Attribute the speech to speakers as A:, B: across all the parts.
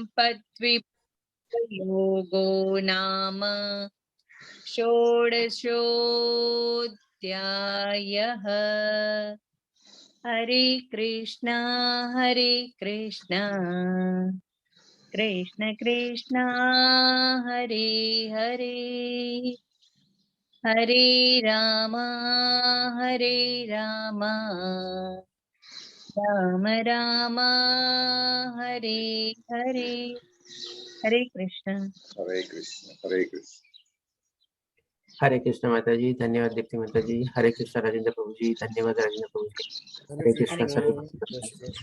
A: सम्पद्वियोगो नाम षोडशोऽध्यायः। हरे कृष्णा कृष्ण कृष्ण हरे हरे, हरे राम राम राम हरे हरे। हरे कृष्ण।
B: हरे कृष्ण हरे कृष्ण।
C: हरे कृष्ण माता जी, धन्यवाद दीप्ति माता जी। हरे कृष्ण राजेंद्र प्रभु जी, धन्यवाद राजेंद्र प्रभु जी। हरे कृष्ण सभी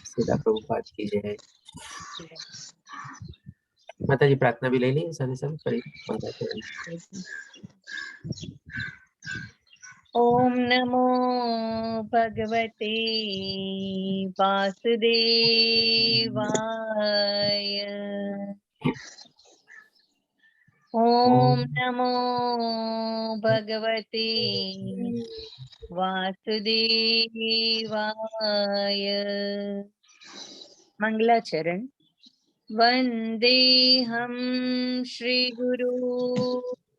C: सीधा प्रभुपाद की जय। माता जी प्रार्थना भी ले ली सभी सब करी।
A: ओम नमो भगवते वासुदेवाय। ओम नमो भगवते वासुदेवाय। मंगलाचरण। वंदेहं श्रीगुरु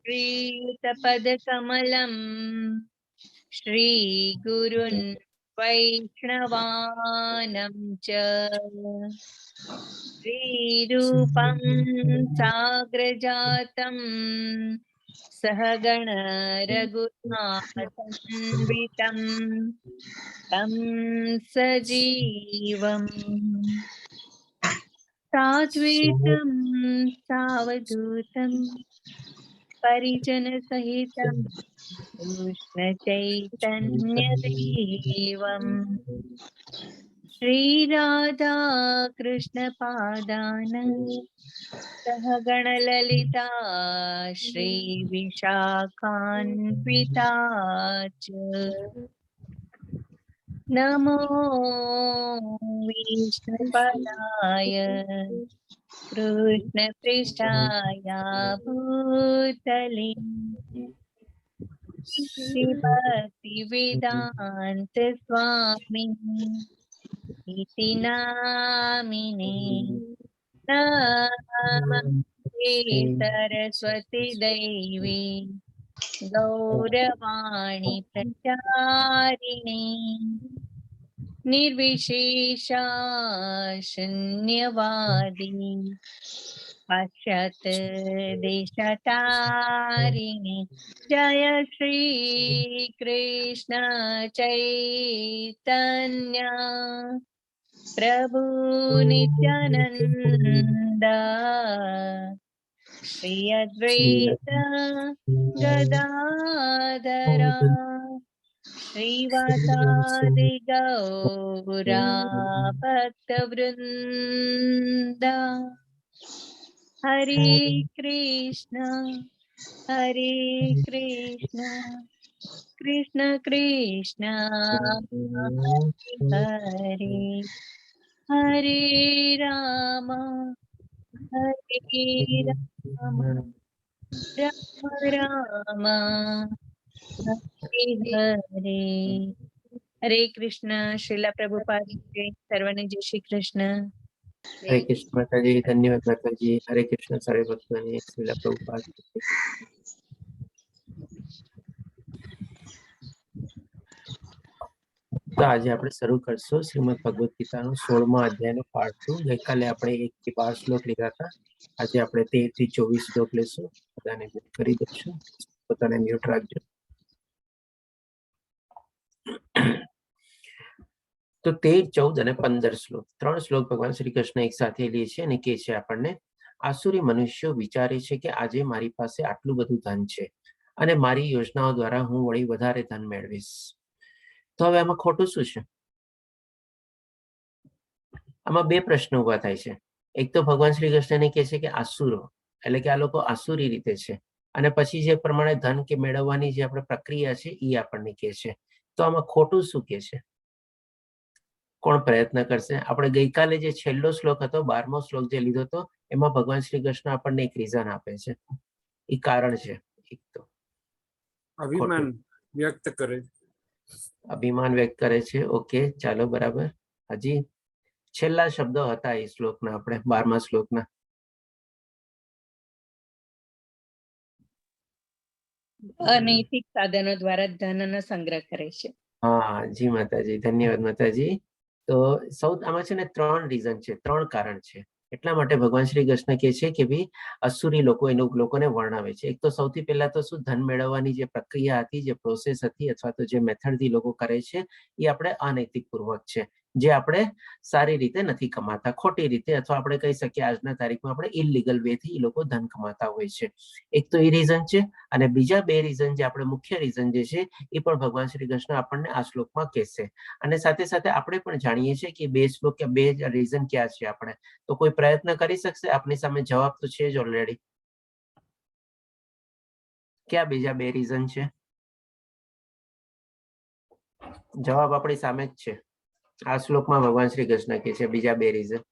A: श्रीयुतपदकमलम् श्रीगुरुन् वैष्णवानं च श्रीरूपं साग्रजातं सहगण रघुनाथान्वितं तं सजीवम् साद्वैतं सावधूतं परिजन सहितं कृष्ण चैतन्य देवम् श्रीराधा कृष्ण पादान सहगण ललिता श्री विशाखान्विता च। नमो विष्णुपदाय कृष्ण पृष्ठाय भूतले श्री वेदांत स्वामी इति नामिने। नमस्ते सरस्वती देवी गौरवाणी प्रचारिणे निर्विशेषा शून्यवादी पाश्चात् देशतारिणे। जय श्री कृष्ण चैतन्य प्रभु नित्यानंद श्री अद्वैत गदाधर श्रीवासादि गौरा भक्तवृंद। हरे कृष्ण कृष्ण कृष्ण हरे हरे राम राम राम हरे हरे। हरे कृष्ण। श्रीला प्रभुपाद जय। सर्वांनी जय श्री कृष्ण।
C: हरे कृष्ण माता जी, धन्यवाद माता जी। हरे कृष्ण सारे भक्तों ने श्रीला प्रभुपाद। तो आज આપણે શરૂ કરશું શ્રીમદ ભગવદ ગીતાનો 16મો અધ્યાયનો પાર્ટ 2। ગઈકાલે આપણે 1 થી 12 શ્લોક લીધા હતા। આજે આપણે 13 થી 24 શ્લોક લેશું। બધાને મ્યુટ કરી દઈશું, પોતાને મ્યુટ રાખજો। તો 13, 14 અને 15 શ્લોક, 3 શ્લોક ભગવાન શ્રી કૃષ્ણ એક સાથે લે છે અને કહે છે આપણને, આસુરી મનુષ્યો વિચારે છે કે આજે મારી પાસે આટલું બધું ધન છે અને મારી યોજનાઓ દ્વારા હું વળી વધારે ધન મેળવીશ। તો હવે આમાં ખોટું શું છે? આમાં બે પ્રશ્ન ઉભા થાય છે। એક તો ભગવાન શ્રી કૃષ્ણને કહે છે કે આસુરો એટલે કે આ લોકો આસુરી રીતે છે, અને પછી જે પ્રમાણે ધન કે મેળવવાની જે આપણે પ્રક્રિયા છે એ આપણને કહે છે। તો આમાં ખોટું શું કહે છે? કોણ પ્રયત્ન કરશે? આપણે ગઈકાલે જે છેલ્લો શ્લોક હતો, 12મો શ્લોક જે લીધો હતો, એમાં ભગવાન શ્રી કૃષ્ણ આપણને એક રીઝન આપે છે, એ કારણ છે। એક તો
D: અભિમાન વ્યક્ત કરે,
C: અભિમાન વ્યક્ત કરે છે। ઓકે, ચાલો બરાબર। હજી છેલ્લા શબ્દો હતા એ શ્લોકના, આપણે 12મા શ્લોકના,
A: અનૈતિક સાધનો દ્વારા ધનનો સંગ્રહ કરે છે.
C: હા જી માતાજી, ધન્યવાદ માતાજી. તો આમાં છે ને 3 રીઝન છે, 3 કારણ છે. એટલા માટે ભગવાન શ્રી કૃષ્ણ કહે છે કે ભાઈ અસુરી લોકો લોકોને વર્ણવે છે. એક તો સૌથી પહેલા તો શું, ધન મેળવવાની જે પ્રક્રિયા હતી, જે પ્રોસેસ હતી, અથવા તો જે મેથડથી લોકો કરે છે એ આપણે અનૈતિક પૂર્વક છે, જે આપણે સારી રીતે નથી કમાતા, ખોટી રીતે, અથવા આપણે કહી શકીએ આજના તારીખમાં આપણે ઇલીગલ વે થી એ લોકો ધન કમાતા હોય છે. એક તો એ રીઝન છે. અને બીજા 2 રીઝન જે આપણે મુખ્ય રીઝન જે છે એ પણ ભગવાન શ્રી કૃષ્ણ આપણને આ શ્લોકમાં કહેશે. અને સાથે સાથે આપણે પણ જાણીએ છીએ કે 2 શ્લોક કે 2 રીઝન ક્યાં છે. આપણે તો કોઈ પ્રયત્ન કરી શકશે? આપની સામે જવાબ તો છે જ ઓલરેડી. ક્યાં બીજા 2 રીઝન છે? જવાબ આપણી સામે જ છે. આ શ્લોકમાં ભગવાન શ્રી કૃષ્ણ કહે છે બીજા 2 રીઝન.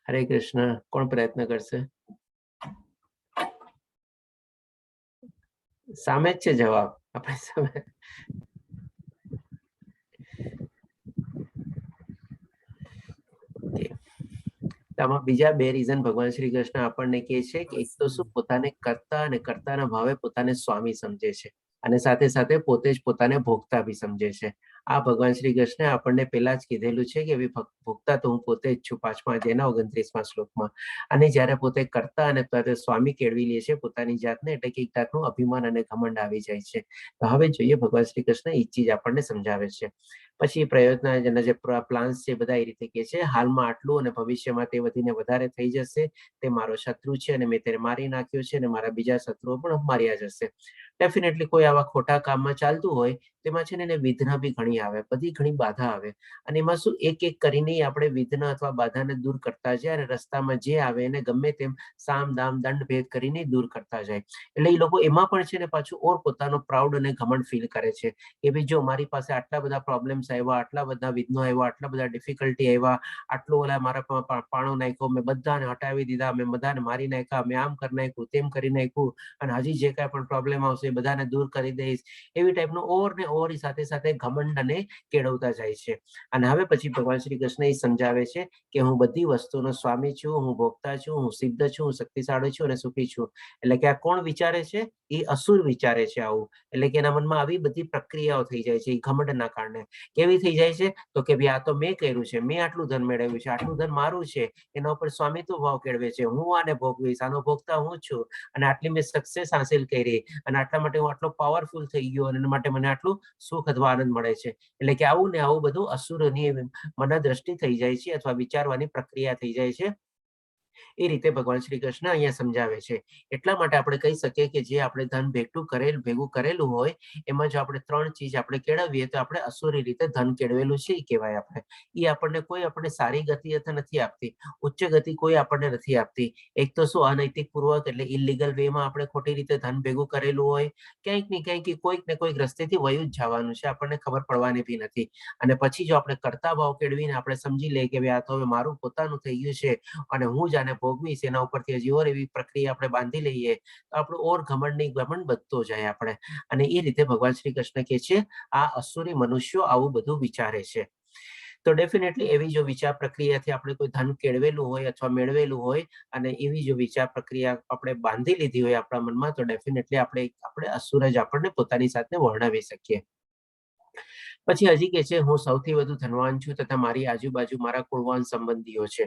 C: હરે કૃષ્ણ. કોણ પ્રયત્ન કરશે? સામે જ છે જવાબ આપણી સામે. આમાં બીજા 2 રીઝન ભગવાન શ્રી કૃષ્ણ આપણને કહે છે કે એક તો શું, પોતાને કર્તા અને કર્તાના ભાવે પોતાને સ્વામી સમજે છે, અને સાથે સાથે પોતે જ પોતાને ભોગતા બી સમજે છે. આ ભગવાન શ્રી કૃષ્ણ આપણને પહેલા જ કીધેલું છે કે ભોગતા તો હું પોતે જ છું, 5મા અધ્યાયના 29મા શ્લોકમાં. અને જ્યારે પોતે કર્તા અને સ્વામી કેળવી લે છે પોતાની જાતને, એટલે કે એક જાતનું અભિમાન અને ઘમંડ આવી જાય છે. તો હવે જોઈએ ભગવાન શ્રી કૃષ્ણ એ ચીજ આપણને સમજાવે છે. પછી પ્રયોજનના જે પ્લાન્સ છે બધા એ રીતે કહે છે, હાલમાં આટલું અને ભવિષ્યમાં તે વધીને વધારે થઈ જશે. તે મારો શત્રુ છે અને મેં તેને મારી નાખ્યો છે, અને મારા બીજા શત્રુઓ પણ માર્યા જશે. ડેફિનેટલી કોઈ આવા ખોટા કામમાં ચાલતું હોય તેમાં છે ને એને વિઘ્ન બી ઘણી આવે, બધી ઘણી બાધા આવે. અને એમાં શું, એક એક કરીને આપણે વિઘ્ન અથવા બાધાને દૂર કરતા જાય, અને રસ્તામાં જે આવે એને ગમે તેમ સામ દામ દંડ ભેદ કરીને દૂર કરતા જાય. એટલે એ લોકો એમાં પણ છે ને પાછું ઓર પોતાનો પ્રાઉડ અને ઘમંડ ફીલ કરે છે કે ભાઈ જો મારી પાસે આટલા બધા પ્રોબ્લેમ્સ આવ્યા, આટલા બધા વિઘ્નો આવ્યા, આટલા બધા ડિફિકલ્ટી આવ્યા, આટલું ઓલા મારા પાણો નાખ્યો, મેં બધાને હટાવી દીધા, મેં બધાને મારી નાખ્યા, મેં આમ કરી નાખ્યું, તેમ કરી નાખ્યું, અને હજી જે કાંઈ પણ પ્રોબ્લેમ આવશે એ બધાને દૂર કરી દઈશ. એવી ટાઈપનું ઓર ને ઓર સાથે સાથે ઘમંડ અને કેળવતા જાય છે. અને હવે પછી ભગવાન શ્રી કૃષ્ણ એ સમજાવે છે કે હું બધી વસ્તુનો સ્વામી છું, હું ભોગતા છું, હું સિદ્ધ છું, હું શક્તિશાળી છું અને સુખી છું. એટલે કે આ કોણ વિચારે છે? એ અસુર વિચારે છે આવું. એટલે કે એના મનમાં આવી બધી પ્રક્રિયાઓ થઈ જાય છે એ ઘમંડના કારણે. કેવી થઈ જાય છે? તો કે ભાઈ આ તો મેં કર્યું છે, મેં આટલું ધન મેળવ્યું છે, આટલું ધન મારું છે, એના ઉપર સ્વામિત્વ ભાવ કેળવે છે, હું આને ભોગવીશ, આનો ભોગતા હું છું, અને આટલી મેં સક્સેસ હાંસિલ કરી, અને આટલા માટે હું આટલો પાવરફુલ થઈ ગયો, અને એના માટે મને આટલું સુખ અથવા આનંદ મળે છે. એટલે કે આવું ને આવું બધું અસુરોની મનોદ્રષ્ટિ થઈ જાય છે, અથવા વિચારવાની પ્રક્રિયા થઈ જાય છે. એ રીતે ભગવાન શ્રી કૃષ્ણ અહીંયા સમજાવે છે. એટલા માટે આપણે કહી શકીએ કે જે આપણે ધન ભેગું કરેલું હોય એમાં જો આપણે 3 ચીજ આપણે કેળવીએ તો આપણે અસુરી રીતે ધન કેળવેલું છે એ કહેવાય. આપણને કોઈ આપણને સારી ગતિ નથી આપતી, ઉચ્ચ ગતિ કોઈ આપણને નથી આપતી. એક તો શું, અનૈતિક પૂર્વક એટલે ઇલીગલ વેમાં આપણે ખોટી રીતે ધન ભેગું કરેલું હોય, ક્યાંક ને ક્યાંક કોઈક ને કોઈક રસ્તેથી વયું જ જવાનું છે, આપણને ખબર પડવાની બી નથી. અને પછી જો આપણે કરતા ભાવ કેળવીને આપણે સમજી લઈએ કે ભાઈ આ તો હવે મારું પોતાનું થઈ ગયું છે અને હું જ આને ભોગવીશ, એના ઉપરથી હજી ઓર એવી પ્રક્રિયા આપણે બાંધી લઈએ તો આપણું ઓર ઘમંડ વધતો જાય આપણે. અને એ રીતે ભગવાન શ્રી કૃષ્ણ કહે છે આ અસુરી મનુષ્યો આવું બધું વિચારે છે. તો ડેફિનેટલી એવી જો વિચાર પ્રક્રિયાથી આપણે કોઈ ધન કેળવેલું હોય અથવા મેળવેલું હોય, અને એવી જો વિચાર પ્રક્રિયા આપણે બાંધી લીધી હોય આપણા મનમાં, તો ડેફિનેટલી આપણે અસુર જ આપણને પોતાની સાથે વર્ણવી શકીએ. પછી હજી કે છે હું સૌથી વધુ ધનવાન છું તથા મારી આજુબાજુ મારા કુળવાન સંબંધીઓ છે.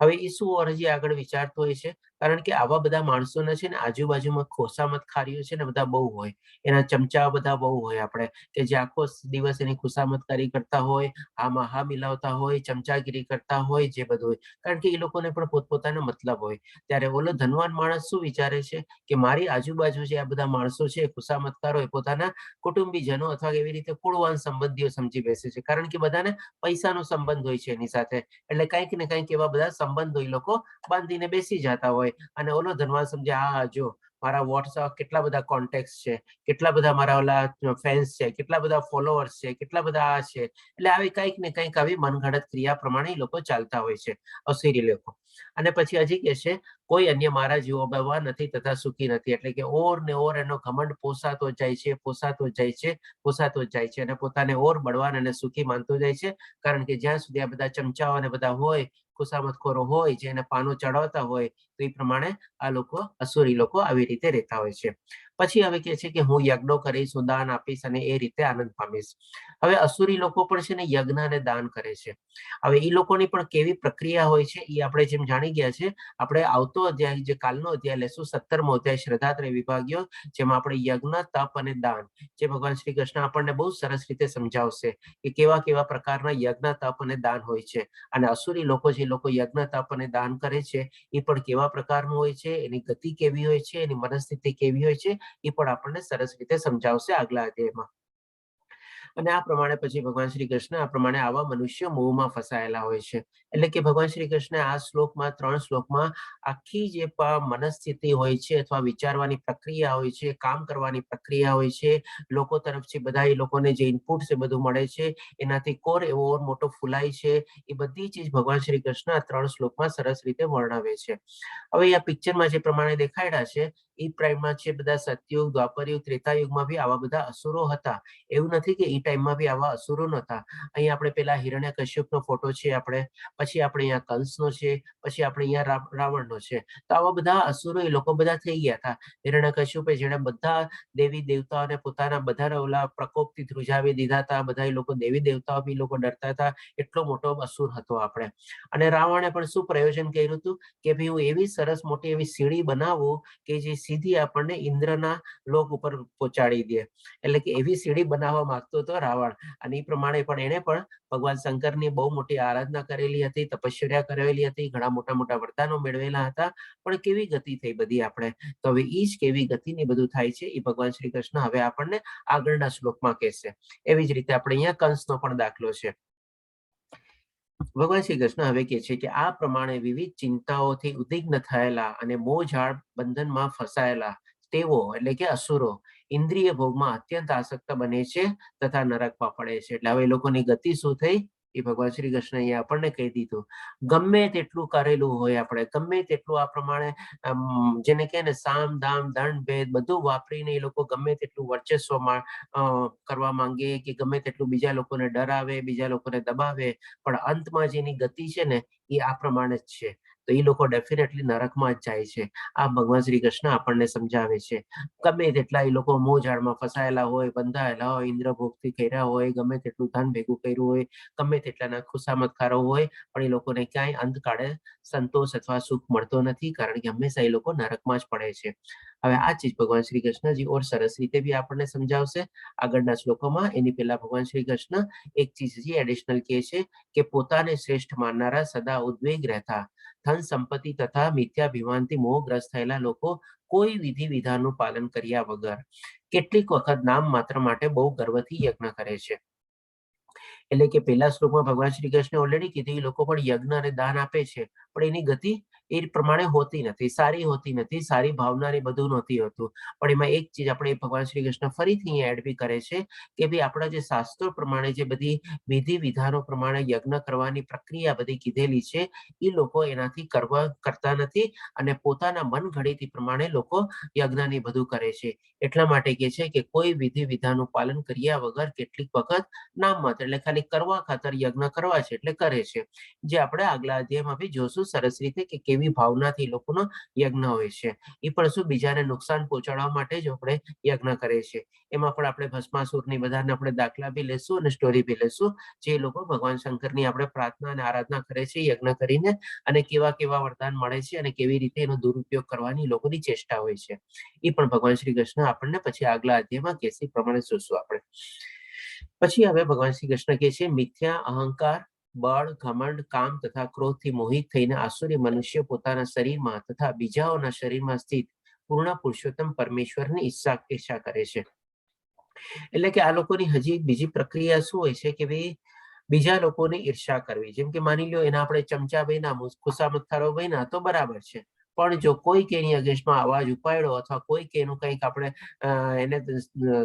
C: હવે એ શું હજી આગળ વિચારતો હોય છે? કારણ કે આવા બધા માણસોને છે ને આજુબાજુમાં ખુશામતકારીઓ છે ને બધા બહુ હોય, એના ચમચા બધા બહુ હોય આપણે, કે જે આખો દિવસ એની ખુશામતકારી કરતા હોય, આમાં હા મિલાવતા હોય, ચમચાગીરી કરતા હોય, જે બધું હોય. કારણ કે એ લોકોને પણ પોતપોતાનો મતલબ હોય. ત્યારે ઓલો ધનવાન માણસ શું વિચારે છે કે મારી આજુબાજુ જે આ બધા માણસો છે ખુશામતકાર હોય, પોતાના કુટુંબીજનો અથવા એવી રીતે કુળવાન સંબંધીઓ સમજી બેસે છે. કારણ કે બધાને પૈસાનો સંબંધ હોય છે એની સાથે, એટલે કંઈક ને કંઈક એવા બધા સંબંધો એ લોકો બાંધીને બેસી જતા હોય. અને ઓલો ધનવાન સમજે આ જો મારા વોટ્સઅપ કેટલા બધા કોન્ટેક્ટ છે, કેટલા બધા મારા ઓલા ફેન્સ છે, કેટલા બધા ફોલોઅર્સ છે, કેટલા બધા આ છે. એટલે આવી કંઈક ને કંઈક આવી મનગઢત ક્રિયા પ્રમાણે લોકો ચાલતા હોય છે અસુરી લોકો. અને પછી હજી કહે છે કોઈ અન્ય મારા જેવો બળવાન નથી તથા સુખી નથી. એટલે કે ઓર ને ઓર એનો ઘમંડ પોસાતો જાય છે, પોસાતો જાય છે, પોસાતો જાય છે અને પોતાને ઓર બળવાન અને સુખી માનતો જાય છે. કારણ કે જ્યાં સુધી આ બધા ચમચાઓ અને બધા હોય, ખુશામતખોરો હોય, જે એને પાનો ચડાવતા હોય, તો એ પ્રમાણે આ લોકો અસુરી લોકો આવી રીતે રહેતા હોય છે. પછી હવે કહે છે કે હું યજ્ઞો કરીશ, હું દાન આપીશ અને એ રીતે આનંદ પામીશ. હવે અસુરી લોકો પણ છે ને યજ્ઞ અને દાન કરે છે. હવે એ લોકોની પણ કેવી પ્રક્રિયા હોય છે એ આપણે જેમ જાણી ગયા છે. આપણે આવતો અધ્યાય, જે કાલનો અધ્યાય લેશું, 17મો અધ્યાય શ્રદ્ધાત્રય વિભાગીય, જેમાં આપણે યજ્ઞ, તપ અને દાન, જે ભગવાન શ્રી કૃષ્ણ આપણને બહુ સરસ રીતે સમજાવશે કે કેવા કેવા પ્રકારના યજ્ઞ, તપ અને દાન હોય છે. અને અસુરી લોકો, જે લોકો યજ્ઞ, તપ અને દાન કરે છે, એ પણ કેવા પ્રકારનું હોય છે, એની ગતિ કેવી હોય છે, એની મનસ્થિતિ કેવી હોય છે, એ પણ આપણને સરસ રીતે સમજાવશે આગલા અધ્યાયમાં. અને આ પ્રમાણે પછી ભગવાન શ્રી કૃષ્ણ આ પ્રમાણે આવા મનુષ્ય મોહમાં ફસાયેલા હોય છે. એટલે કે ભગવાન શ્રી કૃષ્ણ આ શ્લોકમાં, 3 શ્લોકમાં આખી જે મનસ્થિતિ હોય છે, અથવા વિચારવાની પ્રક્રિયા હોય છે, કામ કરવાની પ્રક્રિયા હોય છે, લોકો તરફથી બધા એ લોકોને જે ઇનપુટ છે બધું મળે છે, એનાથી કોર એવો ઓર મોટો ફૂલાય છે, એ બધી ચીજ ભગવાન શ્રી કૃષ્ણ આ 3 શ્લોકમાં સરસ રીતે વર્ણવે છે. હવે આ પિક્ચરમાં જે પ્રમાણે દેખાડ્યા છે, એ પ્રાઇમમાં છે બધા સતયુગ, દ્વાપરયુગ, ત્રેતાયુગમાં બી આવા બધા અસુરો હતા. એવું નથી કે એ ટાઈમમાં બી આવા અસુરો નહોતા. અહીં આપણે પેલા હિરણ્યકશ્યપનો ફોટો છે, આપણે પછી આપણે અહીંયા કંસનો છે, પછી આપણે અહીંયા રાવણનો છે. તો આવા બધા અસુરો એ લોકો બધા થઈ ગયા હતા. હિરણ્યકશ્યપે જેણે બધા દેવી દેવતાઓને પોતાના બધા ઓલા પ્રકોપથી ધ્રુજાવી દીધા હતા. બધા એ લોકો દેવી દેવતાઓ બી લોકો ડરતા હતા. એટલો મોટો અસુર હતો આપણે. અને રાવણે પણ શું પ્રયોજન કર્યું હતું કે ભાઈ હું એવી સરસ મોટી એવી સીડી બનાવું કે જે સીધી આપણને ઇન્દ્રના લોક ઉપર પહોંચાડી દે. એટલે કે એવી સીડી બનાવવા માંગતો હતો રાવણ. અને એ પ્રમાણે પણ એને પણ ભગવાન શંકરની બહુ મોટી આરાધના કરેલી હતી, તપશ્ચર્યા કરેલી હતી, ઘણા મોટા મોટા વરદાનો મેળવેલા હતા. પણ કેવી ગતિ થઈ બધી આપણે. તો હવે એ જ કેવી ગતિની બધું થાય છે એ ભગવાન શ્રી કૃષ્ણ હવે આપણને આગળના શ્લોકમાં કહેશે. એવી જ રીતે આપણે અહીંયા કંસનો પણ દાખલો છે. ભગવાન શ્રી કૃષ્ણ હવે કહે છે કે આ પ્રમાણે વિવિધ ચિંતાઓથી ઉદ્વિગ્ન થયેલા અને મોહજાળ બંધનમાં ફસાયેલા તેઓ, એટલે કે અસુરો, ઇન્દ્રિય ભોગમાં અત્યંત આસક્ત બને છે તથા નરકમાં પડે છે. એટલે હવે એ લોકોની ગતિ શું થઈ એ ભગવાન શ્રી કૃષ્ણ અહીંયા આપણને કહી દીધું. ગમે તેટલું કરેલું હોય આપણે, ગમે તેટલું આ પ્રમાણે જેને કહે ને સામ, દામ, દંડ, ભેદ બધું વાપરીને એ લોકો ગમે તેટલું વર્ચસ્વ કરવા માંગે, કે ગમે તેટલું બીજા લોકોને ડરાવે, બીજા લોકોને દબાવે, પણ અંતમાં જેની ગતિ છે ને એ આ પ્રમાણે જ છે. તો એ લોકો ડેફિનેટલી નરકમાં જ જાય છે. આ ભગવાન શ્રી કૃષ્ણ આપણને સમજાવે છે. ગમે તેટલા એ લોકો મોહજાળમાં ફસાયેલા હોય, બંધાયેલા હોય, ઇન્દ્રભોગથી કર્યા હોય, ગમે તેટલું ધન ભેગું કર્યું હોય, ગમે તેટલાના ખુશામતખારો હોય, પણ એ લોકોને ક્યાંય અંતકાળે સંતોષ અથવા સુખ મળતો નથી. કારણ કે હંમેશા એ લોકો નરકમાં જ પડે છે. હવે આ ચીજ ભગવાન શ્રી કૃષ્ણજી ઓર સરસ રીતે બી આપણને સમજાવશે આગળના શ્લોકોમાં. એની પહેલા ભગવાન શ્રી કૃષ્ણ એક ચીજ એડિશનલ કહે છે કે પોતાને શ્રેષ્ઠ માનનારા, સદા ઉદ્વેગ રહેતા, ધન સંપત્તિ તથા મિથ્યાભિમાનથી મોહગ્રસ્ત થયેલા લોકો કોઈ વિધિ વિધાનનું પાલન કર્યા વગર કેટલીક વખત નામ માત્ર માટે બહુ ગર્વથી યજ્ઞ કરે છે. એટલે કે પહેલા શ્લોકમાં ભગવાન શ્રી કૃષ્ણે ઓલરેડી કીધું એ લોકો પણ યજ્ઞ અને દાન આપે છે, પણ એની ગતિ એ પ્રમાણે હોતી નથી, સારી હોતી નથી, સારી ભાવનાની બધું નહોતી હોતું. પણ એમાં એક ચીજ આપણે ભગવાન શ્રી કૃષ્ણ ફરીથી અહીંયા એડ બી કરે છે કે ભાઈ આપણા જે શાસ્ત્રો પ્રમાણે જે બધી વિધિ વિધાનો પ્રમાણે યજ્ઞ કરવાની પ્રક્રિયા બધી કીધેલી છે એ લોકો એનાથી કરતા નથી અને પોતાના મન ઘડીથી પ્રમાણે લોકો યજ્ઞની બધું કરે છે. એટલા માટે કહે છે કે કોઈ વિધિ વિધાનનું પાલન કર્યા વગર કેટલીક વખત નામ માત્ર, એટલે ખાલી કરવા ખાતર યજ્ઞ કરવા છે એટલે કરે છે. જે આપણે આગલા અધ્યાયમાં બી જોશું સરસ રીતે કે કેવી ભાવનાથી લોકોનો યજ્ઞ હોય છે. એ પણ શું બીજાને નુકસાન પહોંચાડવા માટે જ આપણે યજ્ઞ કરે છે. એમાં પણ આપણે ભસ્માસુરની બધાને આપણે દાખલા બી લેશું અને સ્ટોરી બી લેશું. જે લોકો ભગવાન શંકરની આપણે પ્રાર્થના અને આરાધના કરે છે યજ્ઞ કરીને, અને કેવા કેવા વરદાન મળે છે અને કેવી રીતે એનો દુરુપયોગ કરવાની લોકોની ચેષ્ટા હોય છે. એ પણ ભગવાન શ્રી કૃષ્ણ આપણને પછી આગલા અધ્યાયમાં કહેશે પ્રમાણે જોશું આપણે. પછી હવે ભગવાન શ્રી કૃષ્ણ કહે છે મિથ્યા અહંકાર, બળ, ઘમંડ, કામ તથા ક્રોધથી મોહિત થઈને આસુરી મનુષ્ય પોતાના શરીરમાં તથા બીજાઓના શરીરમાં સ્થિત પૂર્ણ પુરુષોત્તમ પરમેશ્વરની ઈચ્છા કરે છે. એટલે કે આ લોકોની હજી બીજી પ્રક્રિયા શું હોય છે કે ભાઈ બીજા લોકોની ઈર્ષા કરવી. જેમ કે માની લો એના આપણે ચમચા બન્યા, ખુશામતખારો બન્યા તો બરાબર છે, પણ જો કોઈ એની અગેન્સ્ટમાં અવાજ ઉપાડ્યો અથવા કોઈ એનું કંઈક આપણે એને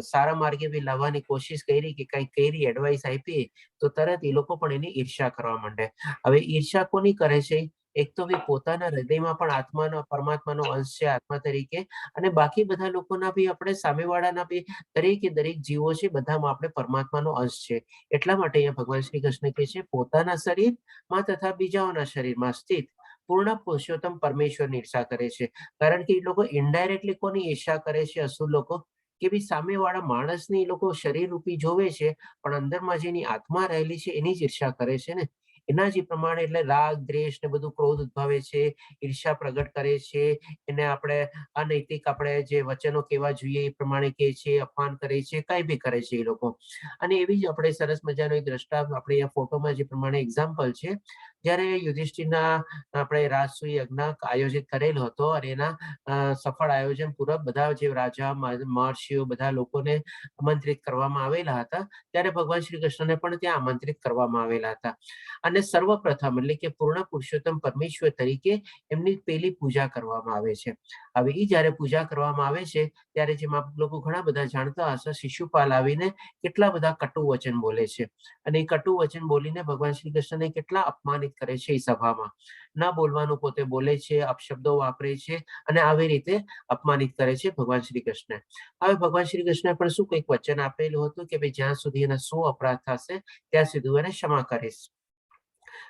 C: સારા માર્ગે બી લાવવાની કોશિશ કરી કે કંઈક કરી એડવાઇસ આપી તો તરત એ લોકો પણ એની ઈર્ષા કરવા માંડે. હવે ઈર્ષા કોની કરે છે? એક તો બી પોતાના હૃદયમાં પણ આત્માનો પરમાત્માનો અંશ છે આત્મા તરીકે, અને બાકી બધા લોકોના બી આપણે સામેવાળાના બી દરેક જીવો છે બધામાં આપણે પરમાત્માનો અંશ છે. એટલા માટે અહીંયા ભગવાન શ્રી કૃષ્ણ કહે છે પોતાના શરીરમાં તથા બીજાઓના શરીરમાં સ્થિત પૂર્ણ પુરુષોત્તમ પરમેશ્વરની ઈર્ષા કરે છે. કારણ કે એ લોકો ઇનડાયરેક્ટલી કોની ઈર્ષા કરે છે? અસુર લોકો, કે ભાઈ સામેવાળા માણસની એ લોકો શરીર રૂપી જોવે છે, પણ અંદરમાં જેની આત્મા રહેલી છે એની જ ઈર્ષા કરે છે ને. એના જ પ્રમાણે એટલે રાગ, દ્વેષ ને બધું ક્રોધ ઉદ્ભવે છે, ઈર્ષા પ્રગટ કરે છે, એને આપણે અનૈતિક આપણે જે વચનો કહેવા જોઈએ એ પ્રમાણે કહે છે, અપમાન કરે છે, કઈ બી કરે છે એ લોકો. અને એવી જ આપણે સરસ મજાનો એક દ્રષ્ટાંત આપણે અહીંયા ફોટોમાં જે પ્રમાણે એક્ઝામ્પલ છે, જ્યારે યુધિષ્ઠિરના આપણે રાજસૂય યજ્ઞ આયોજિત કરેલો હતો અને એના સફળ આયોજન પૂર્વક બધા જે રાજા મહર્ષિઓ બધા લોકોને આમંત્રિત કરવામાં આવેલા હતા, ત્યારે ભગવાન શ્રી કૃષ્ણને પણ ત્યાં આમંત્રિત કરવામાં આવેલા હતા. અને સર્વપ્રથમ એટલે કે પૂર્ણ પુરુષોત્તમ પરમેશ્વર તરીકે એમની પેલી પૂજા કરવામાં આવે છે. હવે એ જયારે પૂજા કરવામાં આવે છે ત્યારે જેમ આપ લોકો ઘણા બધા જાણતા હશે, શિશુપાલ આવીને કેટલા બધા કટુ વચન બોલે છે, અને એ કટુ વચન બોલીને ભગવાન શ્રી કૃષ્ણને કેટલા અપમાનિત કરે છે. એ સભામાં ના બોલવાનું પોતે બોલે છે, અપશબ્દો વાપરે છે, અને આવી રીતે અપમાનિત કરે છે ભગવાન શ્રી કૃષ્ણ. હવે ભગવાન શ્રી કૃષ્ણ પણ શું કંઈક વચન આપેલું હતું કે ભાઈ જ્યાં સુધી એના 100 અપરાધ થશે ત્યાં સુધી હું એને ક્ષમા કરીશ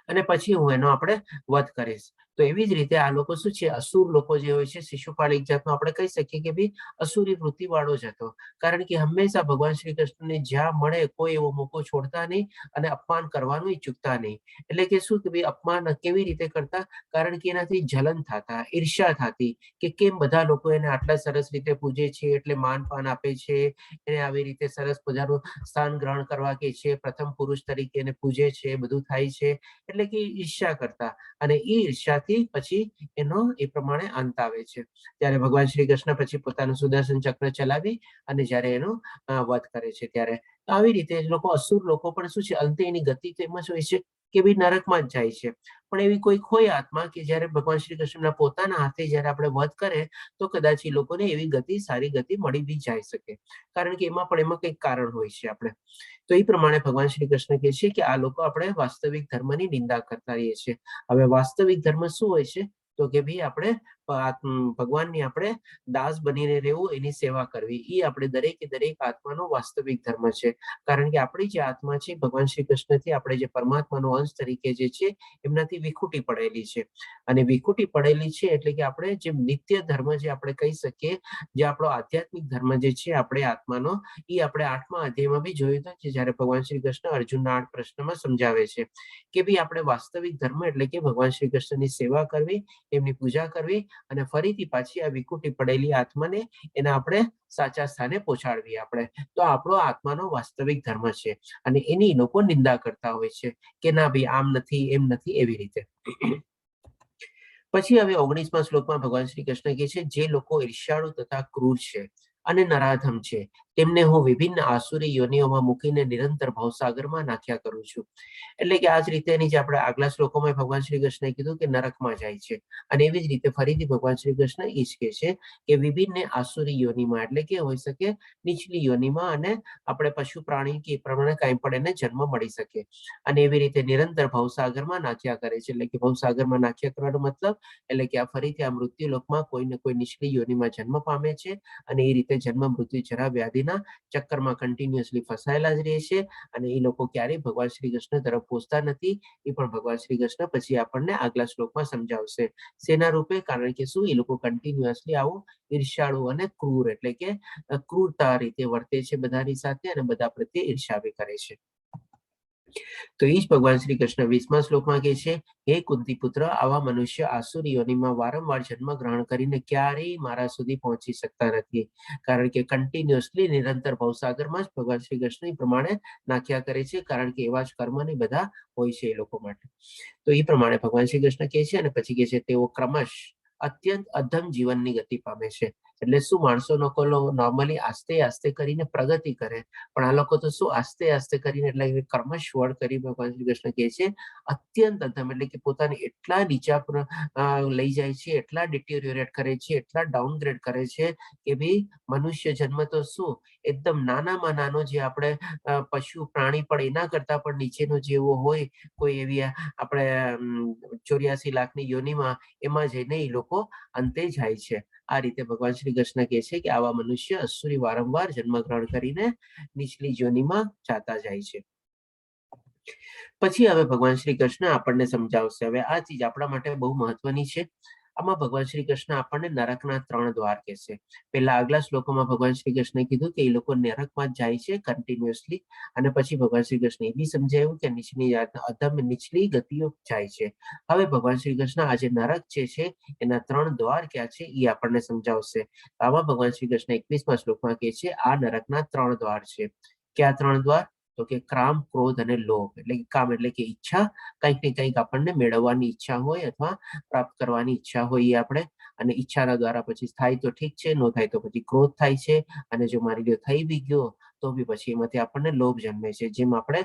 C: અને પછી હું એનો આપણે વધ કરીશ. તો એવી જ રીતે આ લોકો શું છે, અસુર લોકો જે હોય છે, શિશુપાલ એક જાતનો આપણે કહી શકીએ કે ભાઈ અસુરી વૃત્તિ વાળો જ હતો. કારણ કે હંમેશા ભગવાન શ્રી કૃષ્ણને જ્યાં મળે કોઈ એવો મોકો છોડતા નહીં અને અપમાન કરવાનું ઈ ચૂકતા નહીં. એટલે કે શું કે ભાઈ અપમાન કેવી રીતે કરતા? કારણ કે એનાથી જલન થતા, ઈર્ષ્યા થતી કે કેમ બધા લોકો એને આટલા સરસ રીતે પૂજે છે, એટલે માનપાન આપે છે, એને આવી રીતે સરસ મજાનું સ્થાન ગ્રહણ કરવા કે છે, પ્રથમ પુરુષ તરીકે એને પૂજે છે, બધું થાય છે. એટલે કે ઈર્ષ્યા કરતા, અને એ ઈર્ષ્યાથી પછી એનો એ પ્રમાણે અંત આવે છે. ત્યારે ભગવાન શ્રી કૃષ્ણ પછી પોતાનું સુદર્શન ચક્ર ચલાવી અને જ્યારે એનો વધ કરે છે ત્યારે આવી રીતે લોકો અસુર લોકો પણ શું છે, અંતે એની ગતિ તેમાં શું હોય છે કે ભાઈ નરકમાં જ જાય છે. પણ એવી કોઈક હોય આત્મા કે જ્યારે ભગવાન શ્રી કૃષ્ણના પોતાના હાથે જ્યારે આપણે વધ કરે તો કદાચ એ લોકોને એવી ગતિ, સારી ગતિ મળી બી જઈ શકે. કારણ કે એમાં કંઈક કારણ હોય છે આપણે. તો એ પ્રમાણે ભગવાન શ્રી કૃષ્ણ કહે છે કે આ લોકો આપણે વાસ્તવિક ધર્મની નિંદા કરતા રહીએ છીએ. હવે વાસ્તવિક ધર્મ શું હોય છે? તો કે ભાઈ આપણે ભગવાનની આપણે દાસ બનીને રહેવું, એની સેવા કરવી, એ આપણે દરેક આત્માનો વાસ્તવિક ધર્મ છે. કારણ કે આપણી જે આત્મા છે ભગવાન શ્રી કૃષ્ણથી આપણે જે પરમાત્માનો અંશ તરીકે જે છે એમનાથી વિખૂટી પડેલી છે. અને વિખૂટી પડેલી છે એટલે કે આપણે જે નિત્ય ધર્મ જે આપણે કહી શકીએ, જે આપણો આધ્યાત્મિક ધર્મ જે છે આપણે આત્માનો, એ આપણે 8મા અધ્યાયમાં બી જોયું હતું કે જ્યારે ભગવાન શ્રી કૃષ્ણ અર્જુનના 8 પ્રશ્નમાં સમજાવે છે કે ભાઈ આપણે વાસ્તવિક ધર્મ એટલે કે ભગવાન શ્રી કૃષ્ણની સેવા કરવી, એમની પૂજા કરવી, અને ફરીથી પાછી આ વિકૃતિ પડેલી આત્માને એના આપણે સાચા સ્થાને પહોંચાડવી આપણે. તો આપણો આત્માનો વાસ્તવિક ધર્મ છે, અને એની લોકો નિંદા કરતા હોય છે કે ના ભાઈ આમ નથી, એમ નથી, એવી રીતે. પછી હવે 19મા શ્લોકમાં ભગવાન શ્રી કૃષ્ણ કહે છે જે લોકો ઈર્ષ્યાળુ તથા ક્રૂર છે અને નરાધમ છે તેમને હું વિભિન્ન આસુરી યોનિઓમાં મૂકીને નિરંતર ભવસાગરમાં નાખ્યા કરું છું. એટલે કે આ જ રીતે જે આપણે આગલા શ્લોકોમાં ભગવાન શ્રી કૃષ્ણએ કીધું કે નરકમાં જાય છે, અને એવી જ રીતે ફરીથી ભગવાન શ્રી કૃષ્ણ એ જ કહે છે કે વિભિન્ન આસુરી યોનિમાં એટલે કે હોઈ શકે નીચલી યોનિમાં, અને આપણે પશુ પ્રાણી કે એ પ્રમાણે કાંઈ પણ એને જન્મ મળી શકે. અને એવી રીતે નિરંતર ભવસાગરમાં નાખ્યા કરે છે. એટલે કે ભવસાગરમાં નાખ્યા કરવાનો મતલબ એટલે કે આ ફરીથી આ મૃત્યુલોકમાં કોઈ ને કોઈ નીચલી યોનિમાં જન્મ પામે છે, અને એ રીતે જન્મ મૃત્યુ જરા વ્યાધિના ચક્કરમાં કન્ટિન્યુઅસલી ફસાયેલા જ રહે છે, અને એ લોકો ક્યારેય ભગવાન શ્રી કૃષ્ણ તરફ પહોંચતા નથી. એ પણ ભગવાન શ્રી કૃષ્ણ પછી આપણને આગલા શ્લોકમાં સમજાવશે. શેના રૂપે? કારણ કે શું એ લોકો કન્ટિન્યુઅસલી આવું ઈર્ષ્યાળુ અને ક્રૂર એટલે કે ક્રૂરતા રીતે વર્તે છે બધાની સાથે, અને બધા પ્રત્યે ઈર્ષ્યા બી કરે છે. તો એ જ ભગવાન શ્રી કૃષ્ણ 20મા શ્લોકમાં કહે છે હે કુંતી પુત્ર, આવા મનુષ્ય આસુરી યોનિમાં વારંવાર જન્મ ગ્રહણ કરીને ક્યારેય મારા સુધી પહોંચી શકતા નથી. કારણ કે કન્ટિન્યુઅસલી નિરંતર ભવસાગરમાં જ ભગવાન શ્રી કૃષ્ણ એ પ્રમાણે નાખ્યા કરે છે, કારણ કે એવા જ કર્મની બધા હોય છે એ લોકો માટે. તો એ પ્રમાણે ભગવાન શ્રી કૃષ્ણ કહે છે, અને પછી કહે છે તેઓ ક્રમશ અત્યંત અધમ જીવનની ગતિ પામે છે. એટલે શું માણસો લોકો નોર્મલી આસ્તે આસ્તે કરીને પ્રગતિ કરે, પણ આ લોકો તો શું આસ્તે આસ્તે કરીને એટલે કર્મશ વળ કરી ભગવાન શ્રી કૃષ્ણ કહે છે અત્યંત અધમ, એટલે કે પોતાને એટલા નીચા પર લઈ જાય છે, એટલા ડિટેરિયોરેટ કરે છે, એટલા ડાઉનગ્રેડ કરે છે કે ભાઈ મનુષ્ય જન્મ તો શું એકદમ નાનામાં નાનો જે આપણે પશુ પ્રાણી પણ એના કરતા પણ નીચેનો જેવો હોય કોઈ એવી આપણે 84 લાખની યોનિમાં, એમાં જઈને એ લોકો અંતે જાય છે. આ રીતે ભગવાન શ્રી કૃષ્ણ કહે છે કે આવા મનુષ્ય અસુરી વારંવાર જન્મ ગ્રહણ કરીને નીચલી યોનિમાં જાતા જાય છે. પછી હવે ભગવાન શ્રી કૃષ્ણ આપણને સમજાવશે. હવે આ ચીજ આપણા માટે બહુ મહત્વની છે. આમાં ભગવાન શ્રી કૃષ્ણ આપણને નરકના 3 દ્વાર કહેશે. પહેલા આગલા શ્લોકોમાં ભગવાન શ્રી કૃષ્ણે કીધું કે એ લોકો નરકમાં જ જાય છે કન્ટિન્યુઅસલી, અને પછી ભગવાન શ્રી કૃષ્ણ એ બી સમજાવ્યું કે નીચલી ગતિઓ જાય છે. હવે ભગવાન શ્રી કૃષ્ણ આજે નરક જે છે એના 3 દ્વાર ક્યાં છે એ આપણને સમજાવશે. આમાં ભગવાન શ્રી કૃષ્ણ 21મા શ્લોકમાં કહે છે આ નરકના 3 દ્વાર છે. ક્યાં 3 દ્વાર? તો કે કામ, ક્રોધ અને લોભ. એટલે કે કામ એટલે કે ઈચ્છા, કંઈક ને કંઈક આપણને મેળવવાની ઈચ્છા હોય અથવા પ્રાપ્ત કરવાની ઈચ્છા હોય આપણે, અને ઈચ્છાના દ્વારા પછી થાય તો ઠીક છે, ન થાય તો પછી ક્રોધ થાય છે, અને જો મારી લ્યો થઈ બી ગયો તો બી પછી એમાંથી આપણને લોભ જન્મે છે. જેમ આપણે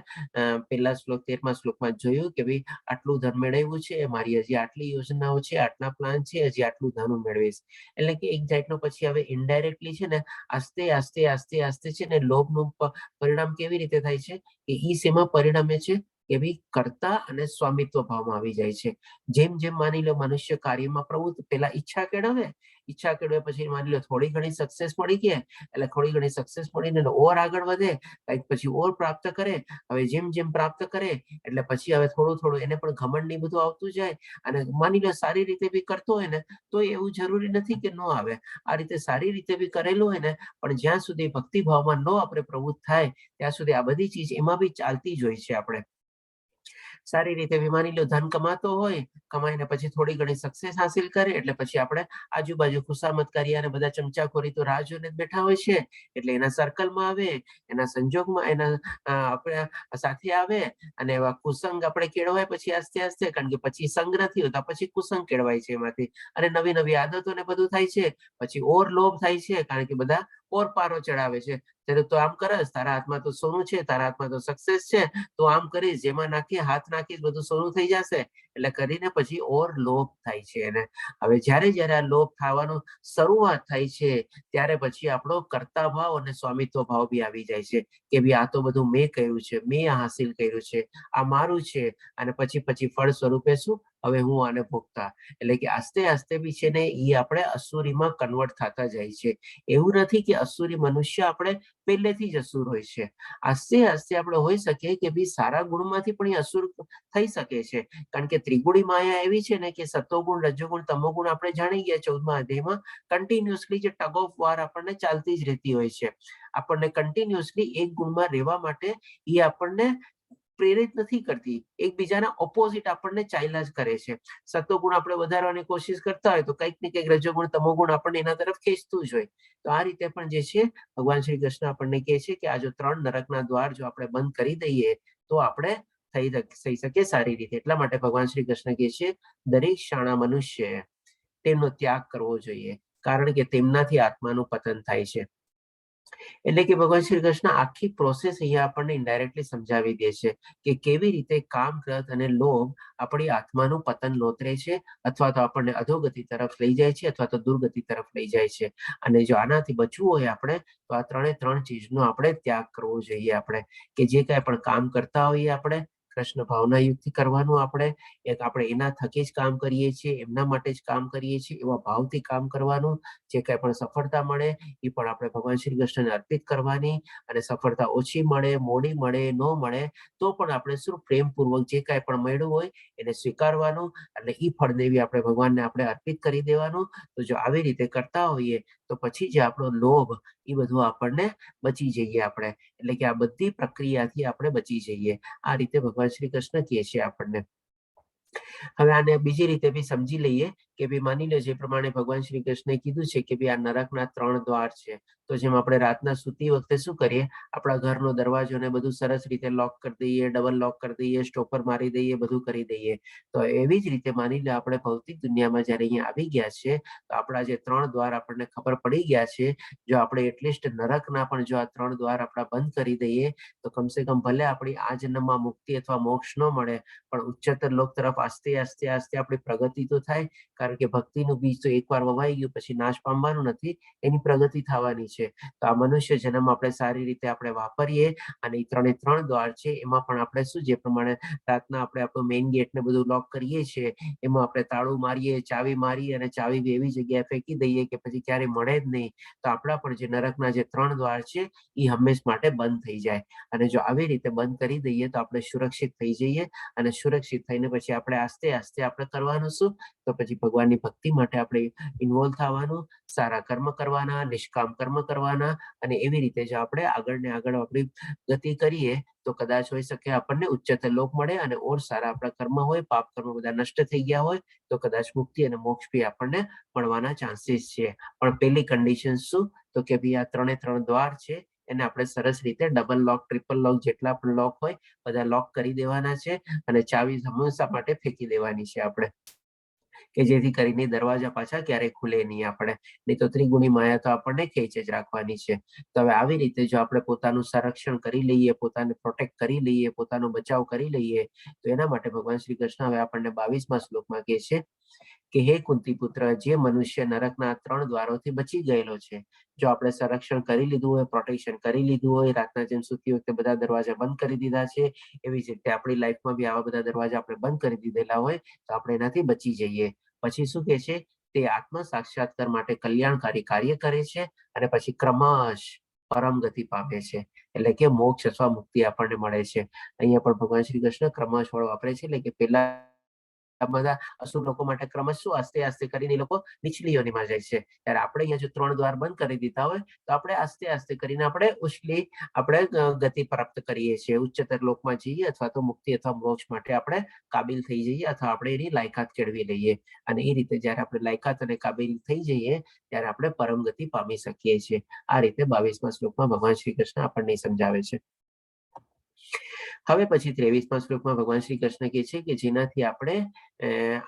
C: પહેલા શ્લોક 13મા શ્લોકમાં જોયું કે ભાઈ આટલું ધન મેળવ્યું છે, મારી હજી આટલી યોજનાઓ છે, આટલા પ્લાન છે, હજી આટલું ધન હું મેળવીશ. એટલે કે એક જાતનો પછી હવે ઇનડાયરેક્ટલી છે ને આસ્તે આસ્તે આસ્તે આસ્તે છે ને લોભનું પરિણામ કેવી રીતે થાય છે કે ઈ શેમાં પરિણમે છે કે ભાઈ કર્તા અને સ્વામિત્વ ભાવમાં આવી જાય છે. જેમ જેમ માની લો મનુષ્ય કાર્યમાં પ્રવૃત્ત, પેલા ઈચ્છા કેળવે પછી માની લો થોડી ઘણી સક્સેસ મળી ગઈ, એટલે થોડી ઘણી સક્સેસ મળીને ઓર આગળ વધે, કંઈક પછી ઓર પ્રાપ્ત કરે. હવે જેમ જેમ પ્રાપ્ત કરે એટલે પછી હવે થોડું થોડું એને પણ ઘમંડ ને બધું આવતું જાય, અને માની લો સારી રીતે બી કરતો હોય ને તો એવું જરૂરી નથી કે ન આવે. આ રીતે સારી રીતે બી કરેલું હોય ને, પણ જ્યાં સુધી ભક્તિ ભાવમાં ન આપણે પ્રવૃત્ત થાય ત્યાં સુધી આ બધી ચીજ એમાં બી ચાલતી જ હોય છે. આપણે સારી રીતે માની લો ધન કમાતો હોય, કમાઈને પછી થોડી ઘણી સક્સેસ હાસિલ કરે એટલે પછી આપણે આજુબાજુ ખુશામત કરીએ, અને બધા ચમચાખોરી તો રાહ જોઈને બેઠા હોય છે, એટલે એના સર્કલમાં આવે, એના સંજોગમાં એના આપણે સાથે આવે, અને એવા કુસંગ આપણે કેળવાય પછી આસ્તે આસ્તે, કારણ કે પછી સંગ નથી હોતા, પછી કુસંગ કેળવાય છે એમાંથી, અને નવી નવી આદતો ને બધું થાય છે. પછી ઓર લોભ થાય છે, કારણ કે બધા ઓર પારો ચડાવે છે. તો આમ કરસ, તારા હાથમાં તો સોનું છે, તારા હાથમાં તો સક્સેસ છે, તો આમ કરીશ, જેમાં નાખીએ હાથ નાખીશ બધું સોનું થઈ જશે. એટલે કરીને પછી ઓર લોભ થાય છે એને. હવે જ્યારે આ લોભ થવાનું શરૂઆત થાય છે ત્યારે પછી આપણો કર્તા ભાવ અને સ્વામિત્વ ભાવ બી આવી જાય છે કે ભાઈ આ તો બધું મેં કર્યું છે, મેં હાસિલ કર્યું છે, આ મારું છે, અને પછી ફળ સ્વરૂપે શું હવે હું આને ભોગતા. એટલે કે આસ્તે આસ્તે બી છે ને એ આપણે અસુરીમાં કન્વર્ટ થતા જાય છે. એવું નથી કે અસુરી મનુષ્ય આપણે પહેલેથી જ અસુર હોય છે. આસ્તે આસ્તે આપણે હોઈ શકે કે ભાઈ સારા ગુણમાંથી પણ એ અસુર થઈ શકે છે, કારણ કે ત્રિગુણી માયા એવી છે ને કે સતોગુણ, રજોગુણ, તમોગુણ આપણે જાણી ગયા 14મા અધ્યાયમાં, કન્ટિન્યુઅસલી જે ટગ ઓફ વાર આપણને ચાલતી જ રહેતી હોય છે. આપણને કન્ટિન્યુઅસલી એક ગુણમાં રહેવા માટે એ આપણને પ્રેરિત નથી કરતી, એકબીજાના ઓપોઝિટ આપણને ચાલ્યા જ કરે છે. સતોગુણ આપણે વધારવાની કોશિશ કરતા હોય તો કંઈક ને કંઈક રજોગુણ, તમોગુણ આપણને એના તરફ ખેંચતું જ હોય. તો આ રીતે પણ જે છે ભગવાન શ્રી કૃષ્ણ આપણને કહે છે કે આ જો 3 નરકના દ્વાર જો આપણે બંધ કરી દઈએ તો આપણે થઈ શકે સારી રીતે. એટલા માટે ભગવાન શ્રી કૃષ્ણ કહે છે દરેક શાણા મનુષ્ય તેમનો ત્યાગ કરવો જોઈએ, કારણ કે તેમનાથી આત્માનું પતન થાય છે. એટલે કે ભગવાન શ્રી કૃષ્ણ આખી પ્રોસેસ અહીંયા આપણને ઇનડાયરેક્ટલી સમજાવી દે છે કે કેવી રીતે કામ, ક્રોધ અને લોભ આપણી આત્માનું પતન નોતરે છે, અથવા તો આપણને અધોગતિ તરફ લઈ જાય છે, અથવા તો દુર્ગતિ તરફ લઈ જાય છે. અને જો આનાથી બચવું હોય આપણે તો આ 3 ચીજનો આપણે ત્યાગ કરવો જોઈએ. આપણે કે જે કાંઈ પણ કામ કરતા હોઈએ આપણે કૃષ્ણ ભાવના યુક્ત કરવાનું, આપણે એના થકી જ કામ કરીએ છીએ, એમના માટે જ કામ કરીએ છીએ એવા ભાવથી કામ કરવાનું. જે કાંઈ પણ સફળતા મળે એ પણ આપણે ભગવાન શ્રી કૃષ્ણને અર્પિત કરવાની, અને સફળતા ઓછી મળે, મોડી મળે, ન મળે તો પણ આપણે શું પ્રેમપૂર્વક જે કાંઈ પણ મળ્યું હોય એને સ્વીકારવાનું, એટલે એ ફળદેવી આપણે ભગવાનને આપણે અર્પિત કરી દેવાનું. તો જો આવી રીતે કરતા હોઈએ તો પછી જે આપણો લોભ એ બધું આપણને બચી જઈએ આપણે, એટલે કે આ બધી પ્રક્રિયાથી આપણે બચી જઈએ. આ રીતે ભગવાન શ્રી કૃષ્ણ કહે છે આપણને. હવે આને બીજી રીતે બી સમજી લઈએ કે ભાઈ માની લો જે પ્રમાણે ભગવાન શ્રી કૃષ્ણે કીધું છે કે ભાઈ આ નરકના 3 દ્વાર છે, તો જેમ આપણે રાતના સૂતી વખતે શું કરીએ, આપણા ઘરનો દરવાજો ને બધું સરસ રીતે લોક કરી દઈએ, ડબલ લોક કરી દઈએ, સ્ટોપર મારી દઈએ, બધું કરી દઈએ. તો એવી જ રીતે માની લો આપણે ભૌતિક દુનિયામાં જયારે અહીંયા આવી ગયા છે તો આપણા જે 3 દ્વાર આપણને ખબર પડી ગયા છે, જો આપણે એટલીસ્ટ નરકના પણ જો આ 3 દ્વાર આપણા બંધ કરી દઈએ તો કમસે કમ ભલે આપણી આ જન્મમાં મુક્તિ અથવા મોક્ષ ન મળે પણ ઉચ્ચતર લોક તરફ આસ્તે આસ્તે આસ્તે આપણી પ્રગતિ તો થાય, કારણ કે ભક્તિનું બીજ તો એકવાર વવાઈ ગયું પછી નાશ પામવાનું નથી, એની પ્રગતિ થવાની છે. તો આ મનુષ્ય જન્મ આપણે સારી રીતે આપણે વાપરીએ અને એ 3 દ્વાર છે એમાં પણ આપણે શું જે પ્રમાણે રાતના આપણે આપણું મેઇન ગેટ ને બધું લોક કરીએ છીએ એમાં આપણે તાળું મારીએ, ચાવી મારીએ અને ચાવી બી એવી જગ્યાએ ફેંકી દઈએ કે પછી ક્યારે મળે જ નહીં, તો આપણા પણ જે નરકના જે 3 દ્વાર છે એ હંમેશ માટે બંધ થઈ જાય. અને જો આવી રીતે બંધ કરી દઈએ તો આપણે સુરક્ષિત થઈ જઈએ અને સુરક્ષિત થઈને પછી આપણે આસ્તે આસ્તે આપણે કરવાનું શું, તો પછી ભગવાનની ભક્તિ માટે આપણે ઇન્વોલ્વ થવાનું, સારા કર્મ કરવાના, નિષ્કામ કર્મ કરવાના અને એવી રીતે જો આપણે આગળ ને આગળ આપણી ગતિ કરીએ તો કદાચ હોઈ શકે આપણને ઉચ્ચતર લોક મળે અને ઓર સારા આપણા કર્મ હોય, પાપ કર્મ બધા નષ્ટ થઈ ગયા હોય તો કદાચ મુક્તિ અને મોક્ષ બી આપણને મળવાના ચાન્સીસ છે. પણ પેલી કન્ડિશન શું, તો કે ભાઈ આ 3 દ્વાર છે એને આપણે સરસ રીતે ડબલ લોક, ટ્રિપલ લોક જેટલા પણ લોક હોય બધા લોક કરી દેવાના છે અને ચાવી હંમેશા માટે ફેંકી દેવાની છે આપણે, કે જેથી કરીને દરવાજા પાછા ક્યારેય ખુલે નહીં આપણે, નહીં તો ત્રિગુણી માયા તો આપણને ખેંચ જ રાખવાની છે. તો હવે આવી રીતે જો આપણે પોતાનું સંરક્ષણ કરી લઈએ, પોતાને પ્રોટેક્ટ કરી લઈએ, પોતાનો બચાવ કરી લઈએ તો એના માટે ભગવાન શ્રી કૃષ્ણ હવે આપણને 22મા શ્લોકમાં કહે છે કે હે કુંતી પુત્ર, જે મનુષ્ય નરકના 3 દ્વારોથી બચી ગયેલો છે, જો આપણે સંરક્ષણ કરી લીધું હોય, પ્રોટેક્શન કરી લીધું હોય, રાતના જેમ સૂતી વખતે બધા દરવાજા બંધ કરી દીધા છે, એવી જ રીતે આપણી લાઈફમાં બી આવા બધા દરવાજા આપણે બંધ કરી દીધેલા હોય તો આપણે એનાથી બચી જઈએ. પછી શું કહે છે, તે આત્મ સાક્ષાત્કાર માટે કલ્યાણકારી કાર્ય કરે છે અને પછી ક્રમશ પરમ ગતિ પામે છે, એટલે કે મોક્ષ અથવા મુક્તિ આપણને મળે છે. અહીંયા પણ ભગવાન શ્રી કૃષ્ણ ક્રમશ વાળો વાપરે છે, એટલે કે પેલા બધા અસુર લોકો માટે ક્રમશ શું આસ્તે આસ્તે કરીને એ લોકો નીચલી યોનિમાં જાય છે, ત્યારે આપણે અહીંયા જો 3 દ્વાર બંધ કરી દીધા હોય તો આપણે આસ્તે આસ્તે કરીને આપણે ઉછલી આપણે ગતિ પ્રાપ્ત કરીએ છીએ, ઉચ્ચતર લોકમાં જઈએ અથવા તો મુક્તિ અથવા મોક્ષ માટે આપણે કાબિલ થઈ જઈએ અથવા આપણે એની લાયકાત કેળવી લઈએ અને એ રીતે જયારે આપણે લાયકાત અને કાબિલ થઈ જઈએ ત્યારે આપણે પરમ ગતિ પામી શકીએ છીએ. આ રીતે 22મા શ્લોકમાં ભગવાન શ્રી કૃષ્ણ આપણને સમજાવે છે. હવે પછી 23મા શ્લોકમાં ભગવાન શ્રી કૃષ્ણ કહે છે કે જેનાથી આપણે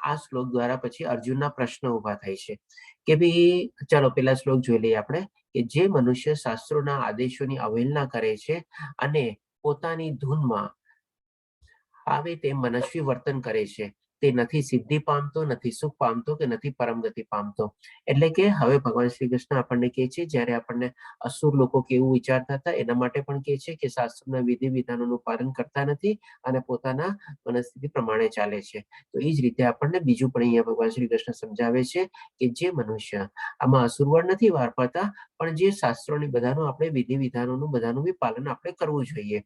C: આ શ્લોક દ્વારા પછી અર્જુનના પ્રશ્ન ઉભા થાય છે કે ભાઈ ચાલો પેલા શ્લોક જોઈ લઈએ આપણે કે જે મનુષ્ય શાસ્ત્રોના આદેશોની અવહેલના કરે છે અને પોતાની ધૂનમાં આવે તેમ મનસ્વી વર્તન કરે છે તે નથી સિદ્ધિ પામતો, નથી સુખ પામતો કે નથી પરમ ગતિ પામતો. એટલે કે હવે ભગવાન શ્રી કૃષ્ણ આપણને કહે છે જ્યારે આપણને અસુર લોકો કેવું વિચારતા હતા એના માટે પણ કહે છે કે શાસ્ત્રના વિધિ વિધાનોનું પાલન કરતા નથી અને પોતાના મનસ્થિતિ પ્રમાણે ચાલે છે. તો એ જ રીતે આપણને બીજું પણ અહીંયા ભગવાન શ્રી કૃષ્ણ સમજાવે છે કે જે મનુષ્ય આમાં અસુરવડ નથી વાપરતા પણ જે શાસ્ત્રોની બધાનું આપણે વિધિ વિધાનોનું બધાનું બી પાલન આપણે કરવું જોઈએ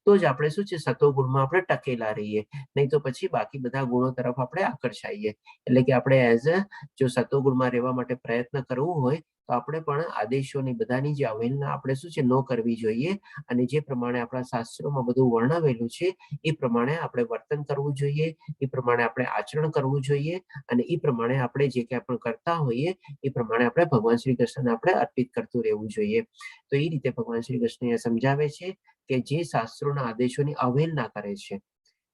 C: તો જ આપણે શું છે સતોગુણમાં આપણે ટકેલા રહીએ, નહીં તો પછી બાકી બધા ગુણો તરફ આપણે આકર્ષાઈએ. એટલે કે આપણે એઝ અ જો સતોગુણમાં રહેવા માટે પ્રયત્ન કરવું હોય તો આપણે પણ આદેશોની બધાની જે અવહેલના આપણે શું છે ન કરવી જોઈએ અને જે પ્રમાણે આપણા શાસ્ત્રોમાં બધું વર્ણવેલું છે એ પ્રમાણે આપણે વર્તન કરવું જોઈએ, એ પ્રમાણે આપણે આચરણ કરવું જોઈએ અને એ પ્રમાણે આપણે જે કંઈ પણ કરતા હોઈએ એ પ્રમાણે આપણે ભગવાન શ્રી કૃષ્ણને આપણે અર્પિત કરતું રહેવું જોઈએ. તો એ રીતે ભગવાન શ્રી કૃષ્ણ સમજાવે છે કે જે શાસ્ત્રોના આદેશોની અવહેલના કરે છે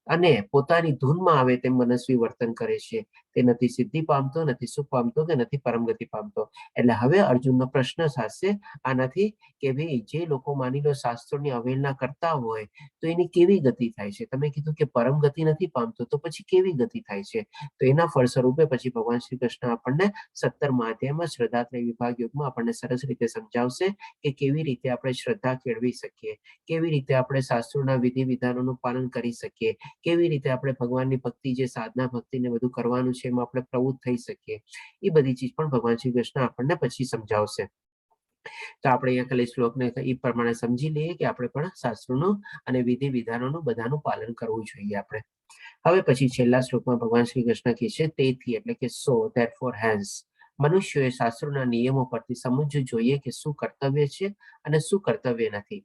C: અને પોતાની ધૂનમાં આવે તેમ મનસ્વી વર્તન કરે છે તે નથી સિદ્ધિ પામતો, નથી સુખ પામતો કે નથી પરમ ગતિ પામતો. એટલે હવે અર્જુનનો પ્રશ્ન થશે આનાથી કે ભાઈ જે લોકો માની લો શાસ્ત્રોની અવહેલના કરતા હોય તો એની કેવી ગતિ થાય છે, તમે કીધું કે પરમ ગતિ નથી પામતો તો પછી કેવી ગતિ થાય છે. તો એના ફળ સ્વરૂપે પછી ભગવાન શ્રી કૃષ્ણ આપણને 17મા અધ્યાયમાં શ્રદ્ધાત્રય વિભાગ યોગમાં આપણને સરસ રીતે સમજાવશે કે કેવી રીતે આપણે શ્રદ્ધા કેળવી શકીએ, કેવી રીતે આપણે શાસ્ત્રોના વિધિ વિધાનોનું પાલન કરી શકીએ, કેવી રીતે આપણે ભગવાનની ભક્તિ જે સાધના ભક્તિને બધું કરવાનું છે એમાં આપણે પ્રવૃત્ત થઈ શકીએ, એ બધી ચીજ પણ ભગવાન શ્રી કૃષ્ણ આપણને પછી સમજાવશે. તો આપણે અહીંયા ખાલી શ્લોકને એ પ્રમાણે સમજી લઈએ કે આપણે પણ શાસ્ત્રોનું અને વિધિ વિધાનોનું બધાનું પાલન કરવું જોઈએ આપણે. હવે પછી છેલ્લા શ્લોકમાં ભગવાન શ્રી કૃષ્ણ કહે છે તેથી એટલે કે સો ધેરફોર હેન્સ મનુષ્યોએ શાસ્ત્રોના નિયમો પરથી સમજવું જોઈએ કે શું કર્તવ્ય છે અને શું કર્તવ્ય નથી.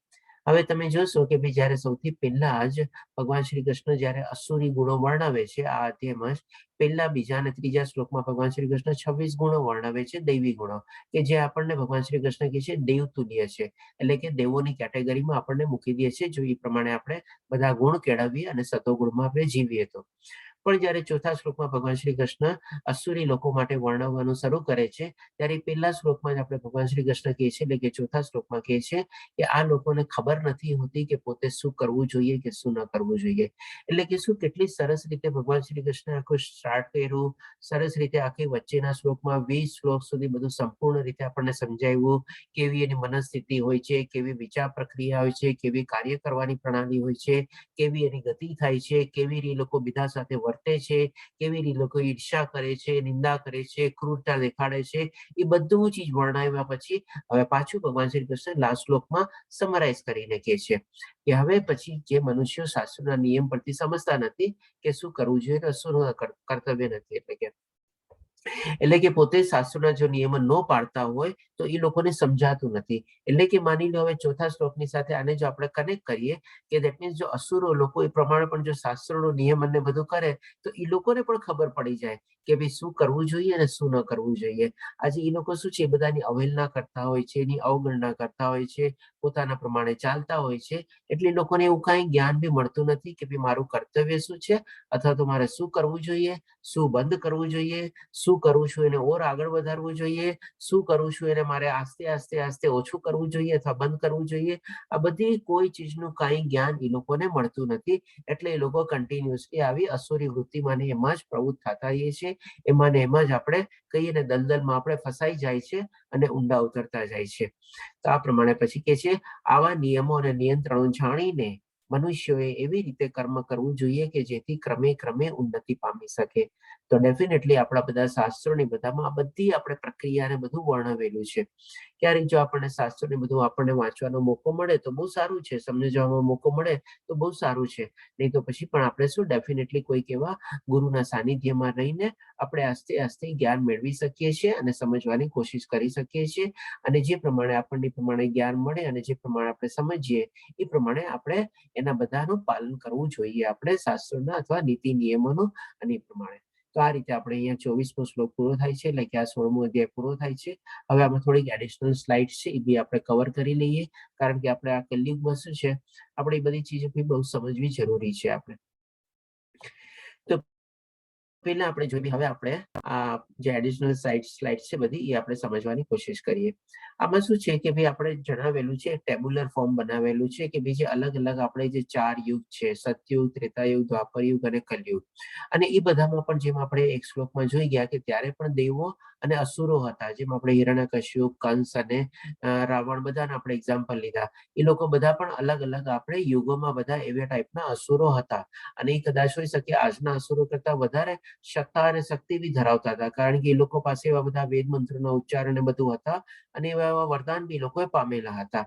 C: હવે તમે જોશો કે ભાઈ જ્યારે સૌથી પહેલા જ ભગવાન શ્રી કૃષ્ણ જ્યારે અસુરી ગુણો વર્ણવે છે આ અધ્યાયમાં જ પહેલા, બીજા અને ત્રીજા શ્લોકમાં ભગવાન શ્રી કૃષ્ણ 26 ગુણો વર્ણવે છે, દૈવી ગુણો, કે જે આપણને ભગવાન શ્રી કૃષ્ણ કહે છે દેવતુલ્ય છે, એટલે કે દેવોની કેટેગરીમાં આપણને મૂકી દે છે જો એ પ્રમાણે આપણે બધા ગુણ કેળવીએ અને સતોગુણમાં આપણે જીવીએ તો. પણ જ્યારે ચોથા શ્લોકમાં ભગવાન શ્રી કૃષ્ણ અસુરી લોકો માટે વર્ણવવાનું શરૂ કરે છે ત્યારે પહેલા શ્લોકમાં જ આપણે ભગવાન શ્રી કૃષ્ણ કહે છે, એટલે કે ચોથા શ્લોકમાં કહે છે કે આ લોકોને ખબર નથી હોતી કે પોતે શું કરવું જોઈએ કે શું ન કરવું જોઈએ. એટલે કે શું કેટલી સરસ રીતે ભગવાન શ્રી કૃષ્ણ આખું સ્ટાર્ટ કર્યું, સરસ રીતે આખી વચ્ચેના શ્લોકમાં 20 શ્લોક સુધી બધું સંપૂર્ણ રીતે આપણને સમજાવ્યું, કેવી એની મનસ્થિતિ હોય છે, કેવી વિચાર પ્રક્રિયા હોય છે, કેવી કાર્ય કરવાની પ્રણાલી હોય છે, કેવી એની ગતિ થાય છે, કેવી રીતે લોકો બીજા સાથે વર્તે છે, કેવી રીતે લોકો ઈર્ષા કરે છે, નિંદા કરે છે, ક્રૂરતા દેખાડે છે, એ બધું ચીજ વર્ણવ્યા પછી હવે પાછું ભગવાન શ્રી કૃષ્ણ લાસ્ટ શ્લોકમાં સમરાઇઝ કરીને કહે છે કે હવે પછી જે મનુષ્યો શાસ્ત્રના નિયમ પરથી સમજતા નથી કે શું કરવું જોઈએ કે શું કર્તવ્ય નથી, એટલે કે પોતે શાસ્ત્રોના જો નિયમો ન પાડતા હોય તો એ લોકોને સમજાતું નથી. એટલે કે માની લો હવે ચોથા શ્લોકની સાથે આને જો આપણે કનેક્ટ કરીએ કે દેટ મીન્સ જો અસુરો લોકો એ પ્રમાણે પણ જો શાસ્ત્રોનો નિયમ અને બધું કરે તો એ લોકોને પણ ખબર પડી જાય કે ભાઈ શું કરવું જોઈએ અને શું ન કરવું જોઈએ. આજે એ લોકો શું છે બધાની અવહેલના કરતા હોય છે, એની અવગણના કરતા હોય છે, પોતાના પ્રમાણે ચાલતા હોય છે, એટલે લોકોને એવું કાંઈ જ્ઞાન બી મળતું નથી કે ભાઈ મારું કર્તવ્ય શું છે અથવા તો મારે શું કરવું જોઈએ, શું બંધ કરવું જોઈએ, શું કરું છું એને ઓર આગળ વધારવું જોઈએ, શું કરું છું એને મારે આસ્તે આસ્તે આસ્તે ઓછું કરવું જોઈએ અથવા બંધ કરવું જોઈએ. આ બધી કોઈ ચીજનું કાંઈ જ્ઞાન એ લોકોને મળતું નથી, એટલે એ લોકો કન્ટિન્યુઅસલી આવી અસુરી વૃત્તિમાં ને એમાં જ પ્રવૃત્ત થતા રહીએ છીએ, એમાં ને એમાં જ આપણે કહીએ ને દલદલમાં આપણે ફસાઈ જાય છે અને ઊંડા ઉતરતા જાય છે. તો આ પ્રમાણે પછી કે છે આવા નિયમો અને નિયંત્રણો જાણીને મનુષ્યોએ એવી રીતે કર્મ કરવું જોઈએ કે જેથી ક્રમે ક્રમે ઉન્નતિ પામી શકે. તો ડેફિનેટલી આપણા બધા શાસ્ત્રોની બધામાં આ બધી આપણે પ્રક્રિયાને બધું વર્ણવેલું છે. ક્યારેક જો આપણને શાસ્ત્રોને બધું આપણને વાંચવાનો મોકો મળે તો બહુ સારું છે, સમજવાનો મોકો મળે તો બહુ સારું છે, નહીં તો પછી પણ આપણે શું ડેફિનેટલી કોઈક એવા ગુરુના સાનિધ્યમાં રહીને આપણે આસ્તે આસ્તે જ્ઞાન મેળવી શકીએ છીએ અને સમજવાની કોશિશ કરી શકીએ છીએ, અને જે પ્રમાણે આપણને પ્રમાણે જ્ઞાન મળે અને જે પ્રમાણે આપણે સમજીએ એ પ્રમાણે આપણે એના બધાનું પાલન કરવું જોઈએ આપણે શાસ્ત્રોના અથવા નીતિ નિયમોનું, અને એ પ્રમાણે. તો આ રીતે આપણે અહીંયા 24મો શ્લોક પૂરો થાય છે, એટલે કે આ 16મો અધ્યાય પૂરો થાય છે. હવે આમાં થોડીક એડિશનલ સ્લાઇડ્સ છે એ બી આપણે કવર કરી લઈએ, કારણ કે આપણે આ કલયુગમાં શું છે આપણે એ બધી ચીજો બી બહુ સમજવી જરૂરી છે આપણે. તો પહેલા આપણે જોઈએ, હવે આપણે આ જે એડિશનલ સ્લાઇડ્સ છે બધી એ આપણે સમજવાની કોશિશ કરીએ. આમાં શું છે કે ભાઈ આપણે જણાવેલું છે ટેબ્યુલર ફોર્મ બનાવેલું છે કે ભાઈ જે અલગ અલગ આપણે જે 4 યુગ છે, સતયુગ, ત્રેતાયુગ, દ્વાપર યુગ અને કલયુગ, અને એ બધામાં પણ જેમ આપણે એક શ્લોકમાં જોઈ ગયા કે ત્યારે પણ દેવો અને અસુરો હતા, જેમ આપણે હિરણ્યકશ્યપ, કંસ અને રાવણ બધાના આપણે એક્ઝામ્પલ લીધા. એ લોકો બધા પણ અલગ અલગ આપણે યુગોમાં બધા એવા ટાઈપના અસુરો હતા, અને એ કદાચ હોઈ શકે આજના અસુરો કરતા વધારે સત્તા અને શક્તિ બી ધરાવતા હતા, કારણ કે એ લોકો પાસે એવા બધા વેદ મંત્રોના ઉચ્ચાર અને બધું હતા, અને એવા વરદાન બી લોકોએ પામેલા હતા.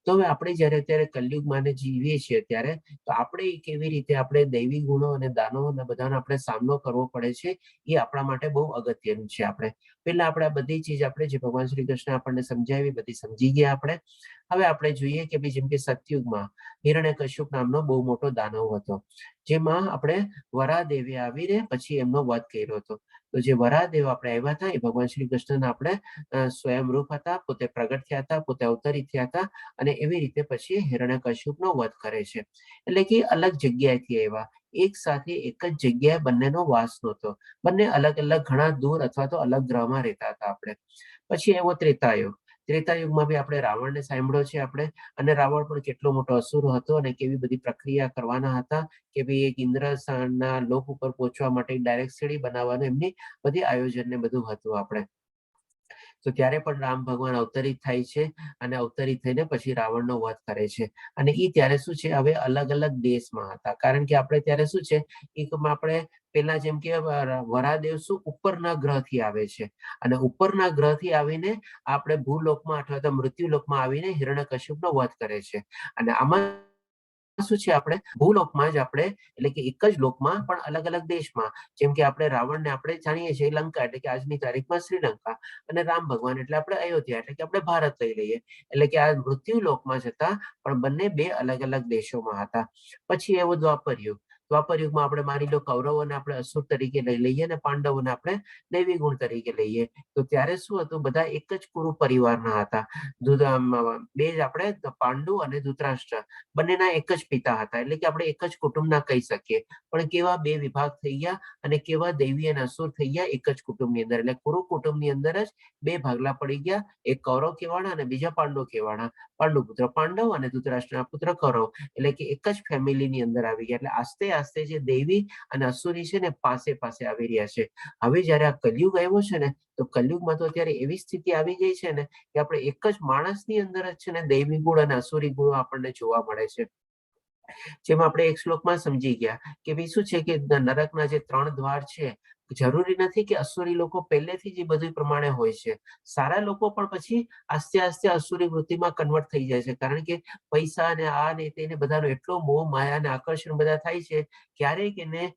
C: તો હવે આપણે જ્યારે અત્યારે કલયુગમાં જીવીએ છીએ ત્યારે તો આપણે કેવી રીતે આપણે દૈવી ગુણો અને દાનવો બધાનો આપણે સામનો કરવો પડે છે એ આપણા માટે બહુ અગત્યનું છે. આપણે પહેલા આપણે આ બધી ચીજ આપણે જે ભગવાન શ્રી કૃષ્ણ આપણને સમજાવી બધી સમજી ગયા આપણે. હવે આપણે જોઈએ કે ભાઈ જેમ કે સતયુગમાં હિરણ્યકશ્યપ નામનો બહુ મોટો દાનવ હતો, જેમાં આપણે વરાદેવે આવીને પછી એમનો વધ કર્યો હતો. તો જે વરાદેવ આપણે આવ્યા હતા એ ભગવાન શ્રી કૃષ્ણના આપણે સ્વયંરૂપ હતા, પોતે પ્રગટ થયા હતા, પોતે અવતરિત થયા હતા, અને એવી રીતે પછી હિરણ્યકશ્યપનો વધ કરે છે. એટલે કે અલગ જગ્યાએથી આવ્યા, એક સાથે એક જ જગ્યાએ બંનેનો વાસ નહોતો, બંને અલગ અલગ ઘણા દૂર અથવા તો અલગ ગ્રહમાં રહેતા હતા આપણે. પછી એવો ત્રેતાયુગ, ત્રેતાયુગમાં બી આપણે રાવણને સાંભળ્યો છે આપણે, અને રાવણ પણ કેટલો મોટો અસુર હતો અને કેવી બધી પ્રક્રિયા કરવાના હતા કે ભાઈ એક ઇન્દ્રના લોક ઉપર પહોંચવા માટે ડાયરેક્ટ સીડી બનાવવાનું એમની બધી આયોજન ને બધું હતું આપણે. તો ત્યારે પણ રામ ભગવાન અવતરિત થાય છે અને અવતરિત થઈને પછી રાવણનો વધ કરે છે, અને એ ત્યારે શું છે હવે અલગ અલગ દેશમાં હતા, કારણ કે આપણે ત્યારે શું છે આપણે પેલા જેમ કે વરાદેવ શું ઉપરના ગ્રહથી આવે છે, અને ઉપરના ગ્રહથી આવીને આપણે ભૂલોકમાં અથવા તો મૃત્યુલોકમાં આવીને હિરણ્યકશ્યપનો વધ કરે છે. અને આમાં શું છે આપણે ભૂલોકમાં જ આપણે એટલે કે એક જ લોકમાં પણ અલગ અલગ દેશમાં, જેમ કે આપણે રાવણને આપણે જાણીએ છીએ લંકા એટલે કે આજની તારીખમાં શ્રીલંકા, અને રામ ભગવાન એટલે આપણે અયોધ્યા એટલે કે આપણે ભારત લઈ લઈએ. એટલે કે આ મૃત્યુ લોકમાં જતા પણ બંને બે અલગ અલગ દેશોમાં હતા. પછી એવો દ્વાપર યુગ. દ્વાપર યુગમાં આપણે માની લો કૌરવોને આપણે અસુર તરીકે લઈ લઈએ અને પાંડવોને આપણે દૈવી ગુણ તરીકે લઈએ. તો ત્યારે શું હતું, બધા એક જ કુરુ પરિવારના હતા. બે જ આપણે પાંડુ અને ધૃતરાષ્ટ્ર બંનેના એક જ પિતા હતા, એટલે કે આપણે એક જ કુટુંબના કહી શકીએ. પણ કેવા બે વિભાગ થઈ ગયા અને કેવા દૈવી અને અસુર થઈ ગયા એક જ કુટુંબની અંદર. એટલે કુરુ કુટુંબની અંદર જ બે ભાગલા પડી ગયા, એક કૌરવ કહેવાના અને બીજા પાંડવ કહેવાના. પાંડુ પુત્ર પાંડવ અને ધૃતરાષ્ટ્રના પુત્ર કૌરવ, એટલે કે એક જ ફેમિલીની અંદર આવી ગયા. એટલે આસ્તે આસ્તે જે દૈવી અને અસુરી છે ને પાસે પાસે આવી રહ્યા છે. હવે જયારે આ કલયુગ આવ્યો છે ને, તો કલયુગમાં તો અત્યારે એવી સ્થિતિ આવી ગઈ છે ને કે આપણે એક જ માણસની અંદર જ છે ને દૈવી ગુણ અને અસુરી ગુણો આપણને જોવા મળે છે. જેમ આપણે એક શ્લોકમાં સમજી ગયા કે ભાઈ શું છે કે નરકના જે 3 દ્વાર છે, જરૂરી નથી કે અસુરી લોકો પહેલેથી જ બધું પ્રમાણે હોય છે. સારા લોકો પણ પછી આસ્તે આસ્તે અસુરી વૃત્તિમાં કન્વર્ટ થઈ જાય છે, કારણ કે પૈસા ને આ ને તેને બધાનો એટલો મોહ માયા અને આકર્ષણ બધા થાય છે, ક્યારેક એને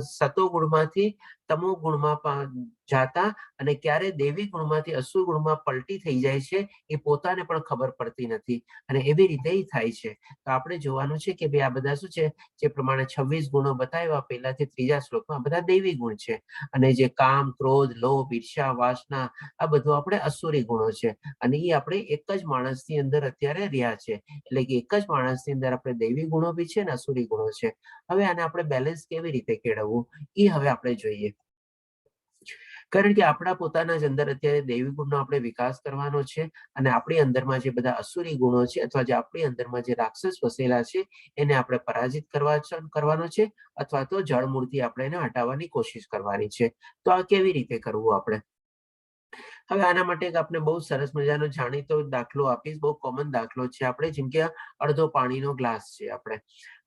C: સતો ગુણમાંથી તમો ગુણમાં જાતા અને ક્યારે દૈવી ગુણમાંથી અસુર ગુણમાં પલટી થઈ જાય છે, એ પોતાને પણ ખબર પડતી નથી. અને એવી રીતે થાય છે. તો આપણે જોવાનું છે કે ભાઈ આ બધા શું છે, જે પ્રમાણે 26 ગુણો બતાવ્યા પહેલાથી 3જા શ્લોકમાં, બધા દૈવી ગુણ છે. અને જે કામ, ક્રોધ, લોભ, ઈર્ષ્યા, વાસના, આ બધું આપણે અસુરી ગુણો છે. અને એ આપણે એક જ માણસની અંદર અત્યારે રહ્યા છે. એટલે કે એક જ માણસની અંદર આપણે દૈવી ગુણો બી છે અને અસુરી ગુણો છે. હવે આને આપણે બેલેન્સ કેવી રીતે કેળવવું એ હવે આપણે જોઈએ. કારણ કે આપણા પોતાના જ અંદર અત્યારે દૈવી ગુણનો આપણે વિકાસ કરવાનો છે, અને આપણી અંદરમાં જે બધા અસુરી ગુણો છે અથવા જે આપણી અંદરમાં જે રાક્ષસ વસેલા છે એને આપણે પરાજિત કરવાનો છે, અથવા તો જળમૂળથી આપણે એને હટાવવાની કોશિશ કરવાની છે. તો આ કેવી રીતે કરવું આપણે? હવે આના માટે આપણે બહુ સરસ મજાનો જાણીતો દાખલો આપીશ. બહુ કોમન દાખલો છે આપણે, જેમ કે અડધો પાણીનો ગ્લાસ છે. આપણે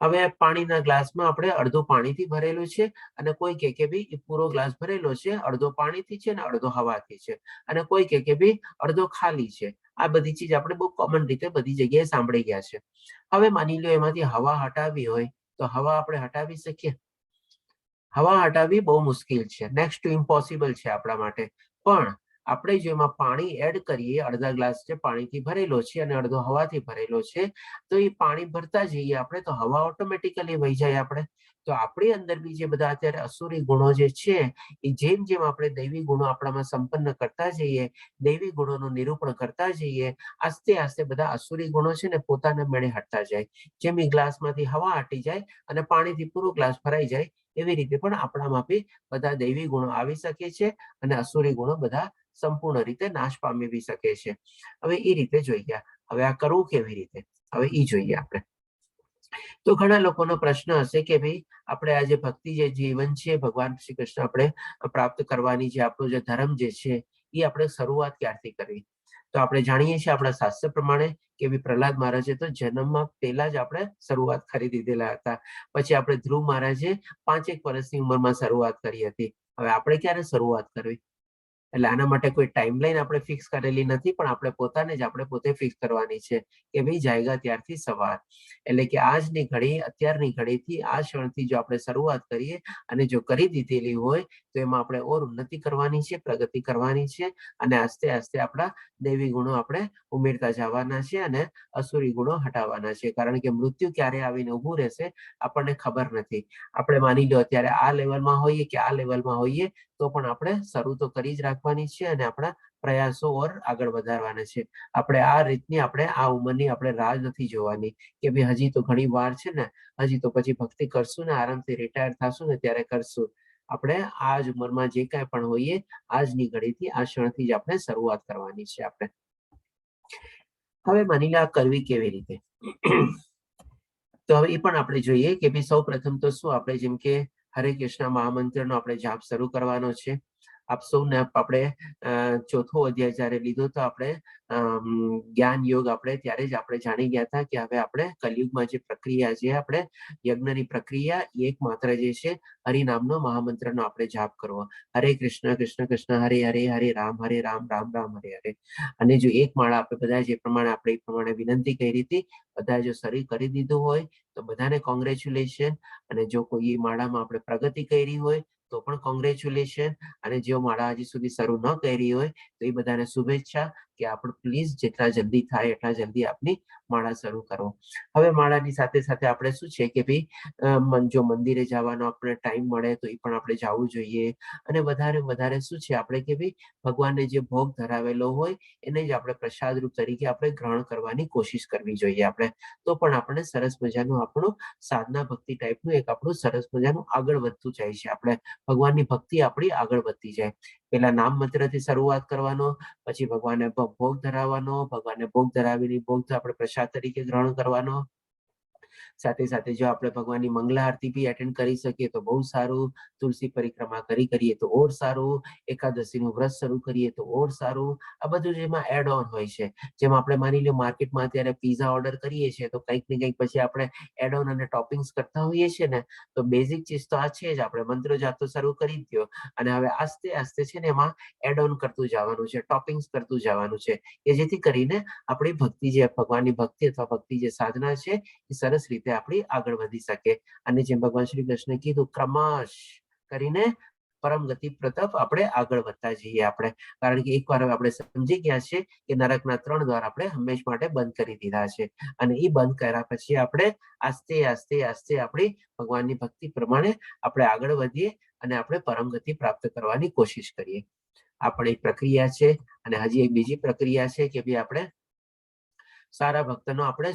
C: હવે પાણીના ગ્લાસમાં આપણે અડધું પાણીથી ભરેલું છે, અને કોઈ કે ભાઈ પૂરો ગ્લાસ ભરેલો છે, અડધો પાણીથી છે અને અડધો હવાથી છે, અને કોઈ કે ભાઈ અડધો ખાલી છે. આ બધી ચીજ આપણે બહુ કોમન રીતે બધી જગ્યાએ સાંભળી ગયા છે. હવે માની લો એમાંથી હવા હટાવી હોય તો હવા આપણે હટાવી શકીએ? હવા હટાવવી બહુ મુશ્કેલ છે, નેક્સ્ટ ટુ ઇમ્પોસિબલ છે આપણા માટે. પણ આપણે જો એમાં પાણી એડ કરીએ, અડધા ગ્લાસ છે પાણીથી ભરેલો છે અને અડધો હવાથી ભરેલો છે, તો એ પાણી ભરતા જઈએ આપણે તો હવા ઓટોમેટિકલી વહી જાય આપણે. તો આપણી અંદર બી જે બધા અત્યારે અસુરી ગુણો જે છે, એ જેમ જેમ આપણે દૈવી ગુણો આપણામાં સંપન્ન કરતા જઈએ, દૈવી ગુણોનું નિરૂપણ કરતા જઈએ, આસ્તે આસ્તે બધા અસુરી ગુણો છે ને પોતાના મેળે હટતા જાય. જેમ એ ગ્લાસમાંથી હવા હટી જાય અને પાણીથી પૂરો ગ્લાસ ભરાઈ જાય, એવી રીતે પણ આપણામાં બી બધા દૈવી ગુણો આવી શકે છે અને અસુરી ગુણો બધા સંપૂર્ણ રીતે નાશ પામી બી શકે છે. હવે એ રીતે જોઈએ. હવે આ કરવું કેવી રીતે, હવે એ જોઈએ આપણે. તો ઘણા લોકોનો પ્રશ્ન હશે કે ભાઈ આપણે આ જે ભક્તિ જે જીવન છે ભગવાન શ્રી કૃષ્ણ આપણે પ્રાપ્ત કરવાની, જે આપણો જે ધર્મ જે છે, એ આપણે શરૂઆત ક્યારથી કરવી? તો આપણે જાણીએ છીએ આપણા શાસ્ત્ર પ્રમાણે કે પ્રહલાદ મહારાજે તો જન્મમાં પહેલા જ આપણે શરૂઆત કરી દીધેલા હતા. પછી આપણે ધ્રુવ મહારાજે 5 વર્ષની ઉંમરમાં શરૂઆત કરી હતી. હવે આપણે ક્યારે શરૂઆત કરવી? એટલે આના માટે કોઈ ટાઈમલાઈન આપણે ફિક્સ કરેલી નથી, પણ આપણે પોતાને જ આપણે પોતે ફિક્સ કરવાની છે કે ભાઈ જાયગા ત્યારથી સવાર. એટલે કે આજની ઘડી, અત્યારની ઘડીથી આ ક્ષણથી જો આપણે શરૂઆત કરીએ અને જો કરી દીધેલી હોય તો એમાં આપણે ઓર ઉન્નતિ કરવાની છે, પ્રગતિ કરવાની છે, અને આસ્તે આસ્તે આપણા દૈવી ગુણો આપણે ઉમેરતા જવાના છે અને અસુરી ગુણો હટાવવાના છે. કારણ કે મૃત્યુ ક્યારે આવીને ઉભું રહેશે આપણને ખબર નથી. આપણે માની લો અત્યારે આ લેવલમાં હોઈએ કે આ લેવલમાં હોઈએ, તો પણ આપણે શરૂ તો કરી જ રાખવાની છે અને આપણા પ્રયાસો ઓર આગળ વધારવાના છે. આપણે આ રીતની આપણે આ ઉંમરની આપણે રાહ નથી જોવાની કે ભાઈ હજી તો ઘણી વાર છે ને, હજી તો પછી ભક્તિ કરશું ને આરામથી રિટાયર થશું ને ત્યારે કરશું. આપણે આ જ ઉંમરમાં જે કાંઈ પણ હોઈએ, આજની ઘડીથી આ ક્ષણથી જ આપણે શરૂઆત કરવાની છે આપણે. હવે માની લો આ કરવી કેવી રીતે? તો હવે એ પણ આપણે જોઈએ કે ભાઈ સૌ પ્રથમ તો શું આપણે જેમ કે હરે કૃષ્ણ મહામંત્રનો આપણે જાપ શરૂ કરવાનો છે. આપ સૌને આપણે ચોથો અધ્યાય જ્યારે લીધો તો આપણે જ્ઞાન યોગ આપણે ત્યારે જ આપણે જાણી ગયા હતા કે હવે આપણે કલયુગમાં જે પ્રક્રિયા છે આપણે યજ્ઞની પ્રક્રિયા એક માત્ર જે છે હરિનામનો મહામંત્રનો આપણે જાપ કરવો. હરે કૃષ્ણ કૃષ્ણ કૃષ્ણ હરે હરે, હરે રામ રામ રામ હરે હરે. અને જો એક માળા આપણે બધા જે પ્રમાણે આપણે એ પ્રમાણે વિનંતી કરી હતી બધા જો શરૂ કરી દીધું હોય તો બધાને કોંગ્રેચ્યુલેશન. અને જો કોઈ એ માળામાં આપણે પ્રગતિ કરી હોય તો પણ કોંગ્રેચ્યુલેશન. અને જો માળા હજી સુધી શરૂ ન કરી હોય તો એ બધાને શુભેચ્છા કે આપણે પ્લીઝ જેટલા જલ્દી થાય એટલા જલ્દી આપની માળા શરૂ કરો. હવે માળાની સાથે સાથે આપણે શું છે કે ભાઈ જો મંદિરે જવાનો આપણે ટાઈમ મળે તો એ પણ આપણે જવું જોઈએ. અને વધારે શું છે આપણે કે ભાઈ ભગવાનને જે ભોગ ધરાવેલો હોય એને જ આપણે પ્રસાદ રૂપ તરીકે આપણે ગ્રહણ કરવાની કોશિશ કરવી જોઈએ. આપણે તો પણ આપણે સરસ મજાનું આપણું સાધના ભક્તિ ટાઈપનું એક આપણું સરસ મજાનું આગળ વધતું જાય છે. આપણે ભગવાનની ભક્તિ આપણી આગળ વધતી જાય. પેલા નામ મંત્રથી શરૂઆત કરવાનો, પછી ભગવાનને ભોગ ધરાવવાનો, ભગવાનને ભોગ ધરાવીને ભોગ આપણે પ્રસાદ તરીકે ગ્રહણ કરવાનો. સાથે સાથે જો આપણે ભગવાનની મંગલા આરતી બી એટેન્ડ કરી શકીએ તો બહુ સારું. તુલસી પરિક્રમા કરીએ તો ઓર સારું. એકાદશીનું વ્રત શરૂ કરીએ તો ઓર સારું. આ બધું જેમાં એડ ઓન હોય છે. જેમ આપણે માની લો માર્કેટમાં અત્યારે પીઝા ઓર્ડર કરીએ છીએ તો કંઈક ને કંઈક પછી આપણે એડ ઓન અને ટોપિંગ્સ કરતા હોઈએ છીએ ને, તો બેઝિક ચીજ તો આ છે જ. આપણે મંત્ર જાપ તો શરૂ કરી જ દો અને હવે આસ્તે આસ્તે છે ને એમાં એડ ઓન કરતું જવાનું છે, ટોપિંગ્સ કરતું જવાનું છે, કે જેથી કરીને આપણી ભક્તિ જે ભગવાનની ભક્તિ અથવા ભક્તિ જે સાધના છે એ સરસ રીતે આપણી આગળ વધી શકે. અને જેમ ભગવાન શ્રી કૃષ્ણે કીધું ક્રમશ કરીને પરમ ગતિ પ્રતાપ આપણે આગળ વધતા જઈએ. આપણે કારણ કે એકવાર આપણે સમજી ગયા છે કે નરકના 3 દ્વાર આપણે હંમેશ માટે બંધ કરી દીધા છે. અને એ બંધ કર્યા પછી આપણે આસ્તે આસ્તે આસ્તે આપણી ભગવાનની ભક્તિ પ્રમાણે આપણે આગળ વધીએ અને આપણે પરમ ગતિ પ્રાપ્ત કરવાની કોશિશ કરીએ. આ પણ એક પ્રક્રિયા છે. અને હજી એક બીજી પ્રક્રિયા છે કે ભાઈ આપણે સારા ભક્તનો આપણે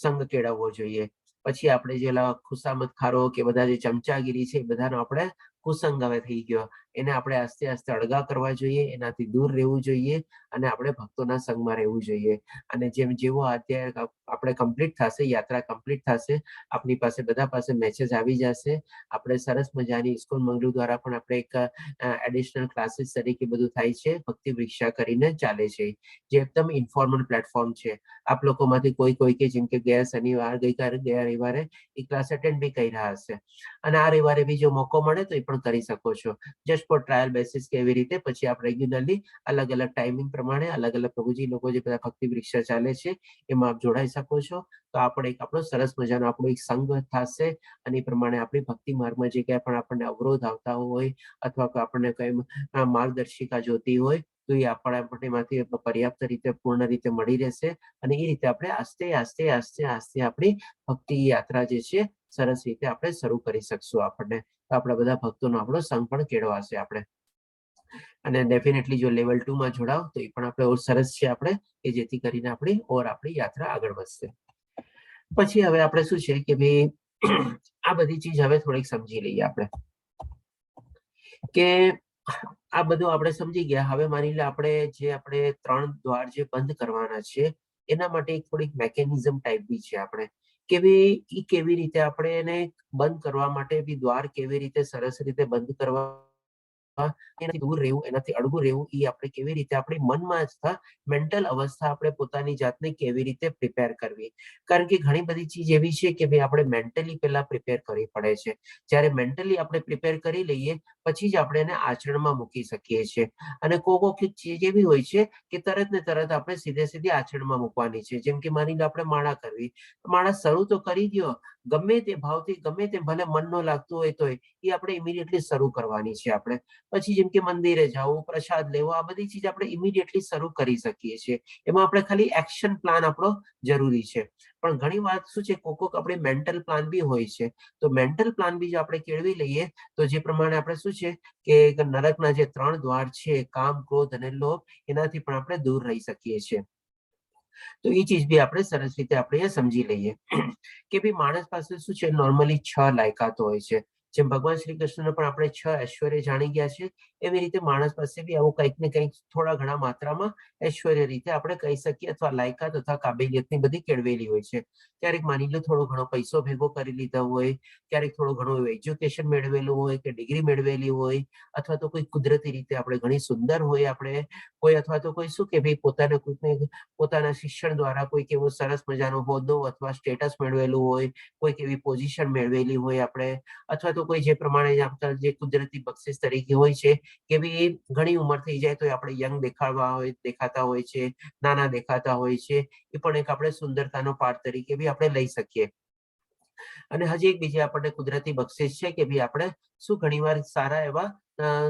C: સંગ કેળવવો જોઈએ. પછી આપણે જે ખુશામત ખારો કે બધા જે ચમચાગીરી છે એ બધાનો આપણે કુસંગ હવે થઈ ગયો, એને આપણે આસ્તે આસ્તે અળગા કરવા જોઈએ, એનાથી દૂર રહેવું જોઈએ અને આપણે ભક્તોના સંગમાં રહેવું જોઈએ. અને જેવો અધ્યાય આપણે કમ્પ્લીટ થશે, યાત્રા કમ્પ્લીટ થશે, આપણી પાસે બધા પાસે મેસેજ આવી જશે. આપણે સરસ મજાની ઇસ્કોન મંગળુ દ્વારા પણ આપણે એક એડિશનલ ક્લાસીસ તરીકે બધું થાય છે, ભક્તિ પરીક્ષા કરીને ચાલે છે, જે એકદમ ઇન્ફોર્મલ પ્લેટફોર્મ છે. આપ લોકોમાંથી કોઈ કે જેમ કે ગયા શનિવાર ગયા રવિવારે એ ક્લાસ એટેન્ડ બી કર્યા હશે અને આ રવિવારે બી જો મોકો મળે તો એ પણ કરી શકો છો. જસ્ટ ફોર ટ્રાયલ બેસિસ કે એવી રીતે પછી આપ રેગ્યુલરલી અલગ અલગ ટાઈમિંગ પ્રમાણે અલગ અલગ પ્રભુજી લોકો જે બધા ભક્તિ પરીક્ષા ચાલે છે એમાં આપ જોડાઈ શકો છો. તો આપણે એક આપણો સરસ મજાનો આપણો એક સંઘ થશે અને એ પ્રમાણે આપણી ભક્તિ માર્ગમાં જે ક્યાંય પણ આપણને અવરોધ આવતા હોય અથવા તો આપણને કઈ માર્ગદર્શિકા જોતી હોય તો એ આપણમાંથી પર્યાપ્ત રીતે પૂર્ણ રીતે મળી રહેશે. અને એ રીતે આપણે આસ્તે આસ્તે આસ્તે આસ્તે આપણી ભક્તિ યાત્રા જે છે સરસ રીતે આપણે શરૂ કરી શકશું. આપણને આપણા બધા ભક્તોનો આપણો સંગ પણ કેળવાશે આપણે. અને ડેફિનેટલી જો લેવલ 2 માં જોડાવ તો એ પણ આપણે સરસ છે આપણે, કે જેથી કરીને આપણી યાત્રા આગળ વધશે. પછી હવે આપણે શું છે કે ભાઈ આ બધી ચીજ હવે થોડીક સમજી લઈએ આપણે કે આ બધું આપણે સમજી ગયા. હવે માની લે આપણે 3 દ્વાર જે બંધ કરવાના છે એના માટે એક થોડીક મેકેનિઝમ ટાઈપ બી છે આપણે કે ભાઈ કેવી રીતે આપણે એને બંધ કરવા માટે બી દ્વાર કેવી રીતે સરસ રીતે બંધ કરવા, એનાથી દૂર રહેવું, એનાથી અડગું રહેવું, એ આપણે કેવી રીતે આપણી મનમાં અથવા મેન્ટલ અવસ્થા આપણે પોતાની જાતને કેવી રીતે પ્રિપેર કરવી. કારણ કે ઘણી બધી ચીજ એવી છે કે ભાઈ આપણે મેન્ટલી પહેલા પ્રિપેર કરવી પડે છે. જ્યારે મેન્ટલી આપણે પ્રિપેર કરી લઈએ પછી જ આપણે એને આચરણમાં મૂકી શકીએ છીએ. અને કોઈક ચીજ એવી હોય છે કે તરત ને તરત આપણે સીધી આચરણમાં મૂકવાની છે. જેમ કે માની લો આપણે માળા કરવી, માળા શરૂ તો કરી દો, ગમે તે ભાવથી ગમે તે ભલે મન ન લાગતું હોય તો એ આપણે ઇમિડિયેટલી શરૂ કરવાની છે. આપણે પછી જેમ કે મંદિરે જવું, પ્રસાદ લેવો, આ બધી ચીજ આપણે ઇમિડિયેટલી શરૂ કરી શકીએ છીએ. એમાં આપણે ખાલી એક્શન પ્લાન આપણો જરૂરી છે. પણ ઘણી વાત શું છે કોક આપણે મેન્ટલ પ્લાન બી હોય છે. તો મેન્ટલ પ્લાન બી જો આપણે કેળવી લઈએ તો જે પ્રમાણે આપણે શું છે કે નરકના જે 3 દ્વાર છે કામ, ક્રોધ અને લોભ, એનાથી પણ આપણે દૂર રહી શકીએ છીએ. તો એ ચીજ બી આપણે સરસ રીતે આપણે સમજી લઈએ કે ભાઈ માણસ પાસે શું છે નોર્મલી 6 લાયકાતો હોય છે. જેમ ભગવાન શ્રી કૃષ્ણને પણ આપણે 6 ઐશ્વર્ય જાણી ગયા છે, એવી રીતે માણસ પાસે બી આવું કંઈક ને કંઈક થોડા ઘણા માત્રામાં ઐશ્વર્ય રીતે આપણે કહી શકીએ, અથવા લાયકાત અથવા કાબેલિયતની બધી કેળવેલી હોય છે. ક્યારેક માની લો થોડો ઘણો પૈસો ભેગો કરી લીધો હોય, ક્યારેક થોડું ઘણું એજ્યુકેશન મેળવેલું હોય કે ડિગ્રી મેળવેલી હોય, અથવા તો કોઈ કુદરતી રીતે આપણે ઘણી સુંદર હોય આપણે કોઈ, અથવા તો કોઈ શું કે ભાઈ પોતાના શિક્ષણ દ્વારા કોઈક એવો સરસ મજાનો હોદ્દો અથવા સ્ટેટસ મેળવેલું હોય, કોઈક એવી પોઝિશન મેળવેલી હોય આપણે, અથવા તો કોઈ જે પ્રમાણે જે કુદરતી બક્ષિસ તરીકે હોય છે કે ભાઈ ઘણી ઉંમર થઈ જાય તો આપણે યંગ દેખાતા હોય છે, નાના દેખાતા હોય છે, એ પણ એક આપણે સુંદરતાનો પાઠ તરીકે બી આપણે લઈ શકીએ. અને હજી એક બીજી આપણને કુદરતી બક્ષિસ છે કે ભાઈ આપણે શું ઘણીવાર સારા એવા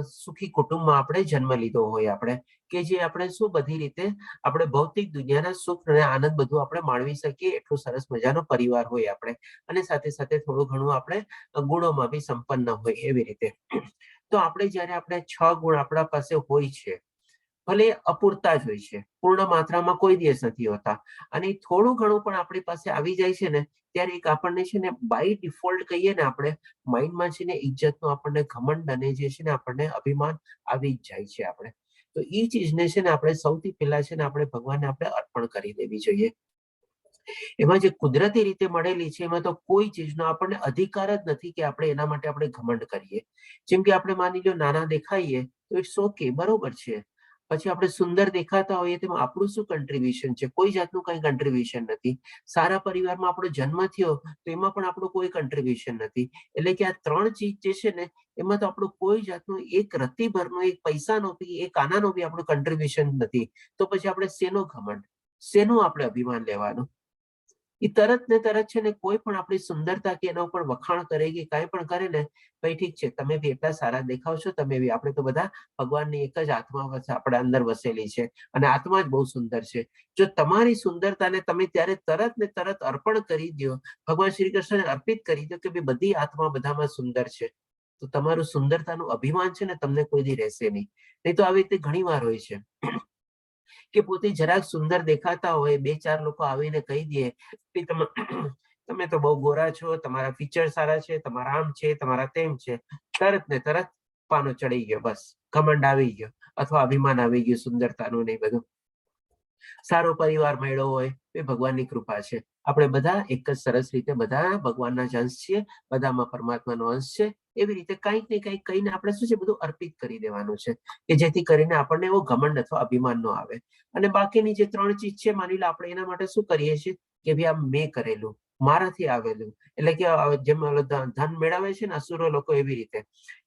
C: સુખી કુટુંબમાં આપણે જન્મ લીધો હોય આપણે, કે જે આપણે શું બધી રીતે આપણે ભૌતિક દુનિયાના સુખ અને આનંદ બધું આપણે માણવી શકીએ એટલું સરસ મજાનો પરિવાર હોય આપણે, અને સાથે સાથે થોડું ઘણું આપણે ગુણોમાં બી સંપન્ન હોય એવી રીતે. તો આપણે જયારે આપણે 6 ગુણ આપણા પાસે હોય છે, ભલે અપૂરતા જ હોય છે, પૂર્ણ માત્રામાં કોઈ દિવસ નથી હોતા, અને થોડું ઘણું પણ આપણી પાસે આવી જાય છે ને, ત્યારે એક આપણને છે ને બાય ડિફોલ્ટ કહીએ ને આપણે માઇન્ડમાં છે ને ઇજ્જતનો આપણને ઘમંડ અને જે છે ને આપણને અભિમાન આવી જ જાય છે આપણે. તો એ ચીજને છે ને આપણે સૌથી પહેલા છે ને આપણે ભગવાનને આપણે અર્પણ કરી દેવી જોઈએ. એમાં જે કુદરતી રીતે મળેલી છે એમાં તો કોઈ ચીજનો આપણને અધિકાર જ નથી કે આપણે એના માટે આપણે ઘમંડ કરીએ. જેમ કે આપણે માની લો નાના દેખાઈએ તો ઇટ્સ ઓકે, બરોબર છે. પછી આપણે સુંદર દેખાતા હોઈએ તેમાં આપણું શું કન્ટ્રીબ્યુશન છે? કોઈ જાતનું કઈ કન્ટ્રીબ્યુશન નથી. સારા પરિવારમાં આપણો જન્મ થયો તો એમાં પણ આપણું કોઈ કન્ટ્રીબ્યુશન નથી. એટલે કે આ 3 ચીજ જે છે ને એમાં તો આપણું કોઈ જાતનું એક રત્તીભરનો, એક પૈસાનો બી, એક આનાનો બી આપણું કન્ટ્રીબ્યુશન નથી. તો પછી આપણે શેનો ઘમંડ, શેનું આપણે અભિમાન લેવાનું? એ તરત ને તરત છે ને કોઈ પણ આપણી સુંદરતા કે એના ઉપર વખાણ કરે કે કાંઈ પણ કરે ને, ભાઈ ઠીક છે, તમે બી એટલા સારા દેખાવ છો, તમે બી, આપણે તો બધા ભગવાનની એક જ આત્મા આપણા અંદર વસેલી છે, અને આત્મા જ બહુ સુંદર છે. જો તમારી સુંદરતાને તમે ત્યારે તરત ને તરત અર્પણ કરી દો, ભગવાન શ્રી કૃષ્ણને અર્પિત કરી દો કે ભાઈ બધી આત્મા બધામાં સુંદર છે, તો તમારું સુંદરતાનું અભિમાન છે ને તમને કોઈ દી રહેશે નહીં. નહીં તો આવી રીતે ઘણી વાર હોય છે કે પોતે જરાક સુંદર દેખાતા હોય, 2-4 લોકો આવીને કહી દે કે તમે તો બહુ ગોરા છો, તમારા ફીચર સારા છે, તમારા આમ છે, તમારા તેમ છે, તરત ને તરત પાનો ચડી ગયો, બસ ઘમંડ આવી ગયો, અથવા અભિમાન આવી ગયું સુંદરતાનું ને બધું. સારો પરિવાર મળ્યો હોય એ ભગવાનની કૃપા છે. આપણે બધા એક જ સરસ રીતે બધા ભગવાનના જ અંશ છીએ, બધામાં પરમાત્માનો અંશ છે. એવી રીતે કંઈક ને કંઈક કહીને આપણે શું છે બધું અર્પિત કરી દેવાનું છે, કે જેથી કરીને આપણને એવો ઘમંડ અથવા અભિમાન ન આવે. અને બાકીની જે 3 ચીજ છે, માની લો આપણે એના માટે શું કરીએ છીએ કે ભાઈ આ મેં કરેલું, મારાથી આવેલું, એટલે કે જેમ ધન મેળવે છે ને અસુરો લોકો, એવી રીતે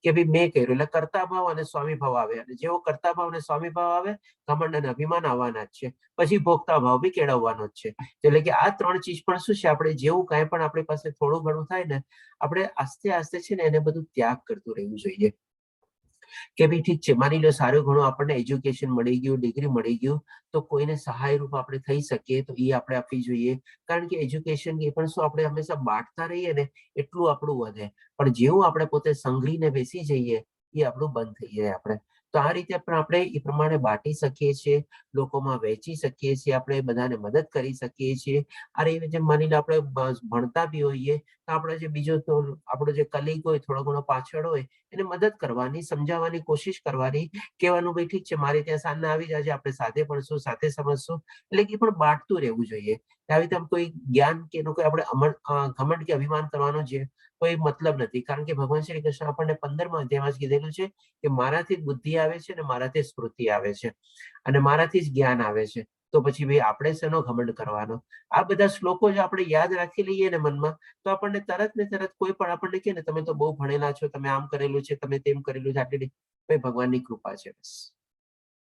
C: કે ભાઈ મેં કર્યું, એટલે કર્તા ભાવ અને સ્વામી ભાવ આવે, અને જેવો કર્તા ભાવ અને સ્વામી ભાવ આવે, ઘમંડ અને અભિમાન આવવાના જ છે. પછી ભોગતા ભાવ બી કેળવવાનો જ છે. એટલે કે આ 3 ચીજ પણ શું છે, આપણે જેવું કાંઈ પણ આપણી પાસે થોડું ઘણું થાય ને, આપણે આસ્તે આસ્તે છે ને એને બધું ત્યાગ કરતું રહેવું જોઈએ. કે ભાઈ ઠીક છે, માની લો સારું ઘણું આપણને એજ્યુકેશન મળી ગયું, ડિગ્રી મળી ગયું, તો કોઈને સહાય રૂપ આપણે થઈ શકીએ તો એ આપણે આપવી જોઈએ. કારણ કે એજ્યુકેશન એ પણ શું આપણે હંમેશા બાંટતા રહીએ ને એટલું આપણું વધે, પણ જેવું આપણે પોતે સંઘરીને બેસી જઈએ એ આપણું બંધ થઈ જાય આપણે. તો આ રીતે પણ આપણે એ પ્રમાણે બાંટી શકીએ છીએ, લોકોમાં વહેંચી શકીએ છીએ, આપણે બધાને મદદ કરી શકીએ છીએ. આ રીતે માની લો આપણે ભણતા બી હોઈએ તો આપણે જે બીજો આપણો જે કલીગ હોય, થોડો ઘણો પાછળ હોય, એને મદદ કરવાની, સમજાવવાની કોશિશ કરવાની, કહેવાનું ભાઈ ઠીક છે, મારે ત્યાં સાંજના આવી જાજે, આપણે સાથે ભણશું, સાથે સમજશું. એટલે કે પણ બાંટતું રહેવું જોઈએ. આવી રીતે કોઈ જ્ઞાન કે એનું કોઈ આપણે ઘમંડ કે અભિમાન કરવાનો છે કોઈ મતલબ નથી. કારણ કે ભગવાન શ્રી કૃષ્ણ આપણને 15મા અધ્યાયમાં જ કીધેલું છે કે મારાથી જ બુદ્ધિ આવે છે, અને મારાથી જ સ્મૃતિ આવે છે, અને મારાથી જ જ્ઞાન આવે છે. તો પછી ભાઈ આપણે શેનો ઘમંડ કરવાનો? આ બધા શ્લોકો જો આપણે યાદ રાખી લઈએ ને મનમાં, તો આપણને તરત ને તરત કોઈ પણ આપણને કહે ને તમે તો બહુ ભણેલા છો, તમે આમ કરેલું છે, તમે તેમ કરેલું છે, આટલી ભાઈ ભગવાનની કૃપા છે, બસ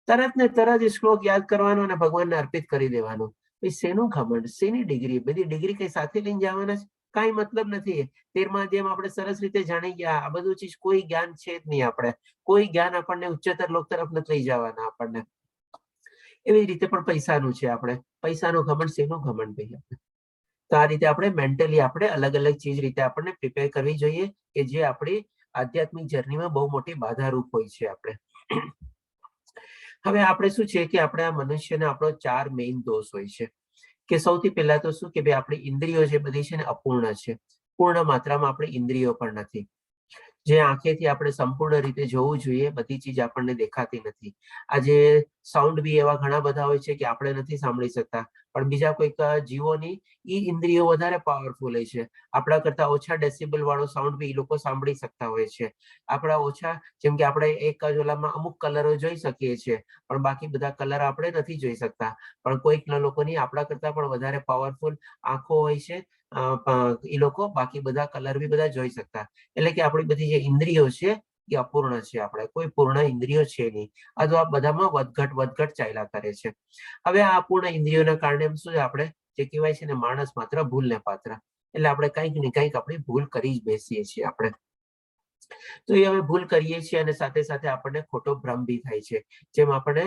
C: તરત ને તરત એ શ્લોક યાદ કરવાનો અને ભગવાનને અર્પિત કરી દેવાનો. ભાઈ શેનું ઘમંડ, શેની ડિગ્રી? બધી ડિગ્રી કઈ સાથે લઈને જવાના છે? કાંઈ મતલબ નથી. 13મા અધ્યાયમાં આપણે સરસ રીતે જાણી ગયા, આ બધું ચીજ કોઈ જ્ઞાન છે જ નહીં. આપણે કોઈ જ્ઞાન આપણને ઉચ્ચતર લોક તરફ નથી લઈ જવાના આપણને. એવી રીતે પણ પૈસાનું છે, આપણે પૈસાનું ઘમંડ, શેનું ઘમંડ ભાઈ? તો આ રીતે આપણે મેન્ટલી આપણે અલગ અલગ ચીજ રીતે આપણને પ્રિપેર કરવી જોઈએ, કે જે આપણી આધ્યાત્મિક જર્નીમાં બહુ મોટી બાધારૂપ હોય છે આપણે. હવે આપણે શું છે કે આપણે આ મનુષ્યને આપણો 4 મેઇન દોષ હોય છે. કે સૌથી પહેલા તો શું કે ભાઈ આપણી ઇન્દ્રિયો જે બધી છે ને અપૂર્ણ છે, પૂર્ણ માત્રામાં આપણી ઇન્દ્રિયો પણ નથી. જે આંખેથી આપણે સંપૂર્ણ રીતે જોવું જોઈએ બધી ચીજ આપણને દેખાતી નથી. આજે સાઉન્ડ બી એવા ઘણા બધા હોય છે કે આપણે નથી સાંભળી શકતા, પણ બીજા કોઈક જીવોની ઈ ઇન્દ્રિયો વધારે પાવરફુલ હોય છે. આપણા કરતા ઓછા ડેસિબલ વાળો સાઉન્ડ બી ઈ લોકો સાંભળી શકતા હોય છે. આપણા ઓછા, જેમ કે આપણે એક જ ઓલામાં અમુક કલરો જોઈ શકીએ છીએ, પણ બાકી બધા કલર આપણે નથી જોઈ શકતા. પણ કોઈક લોકોની આપણા કરતા પણ વધારે પાવરફુલ આંખો હોય છે. એ લોકો બાકી બધા કલર બી બધા જોઈ શકતા. એટલે કે આપણી બધી જે ઇન્દ્રિયો છે એ અપૂર્ણ છે. આપણે કોઈ પૂર્ણ ઇન્દ્રિયો છે નહીં, અથવા બધામાં વધઘટ ચાલ્યા કરે છે. હવે આ અપૂર્ણ ઇન્દ્રિયોના કારણે શું છે, આપણે જે કહેવાય છે ને માણસ માત્ર ભૂલને પાત્ર. એટલે આપણે કંઈક ને કંઈક આપણી ભૂલ કરી જ બેસીએ છીએ આપણે. તો એ હવે ભૂલ કરીએ છીએ અને સાથે સાથે આપણને ખોટો ભ્રમ બી થાય છે. જેમ આપણે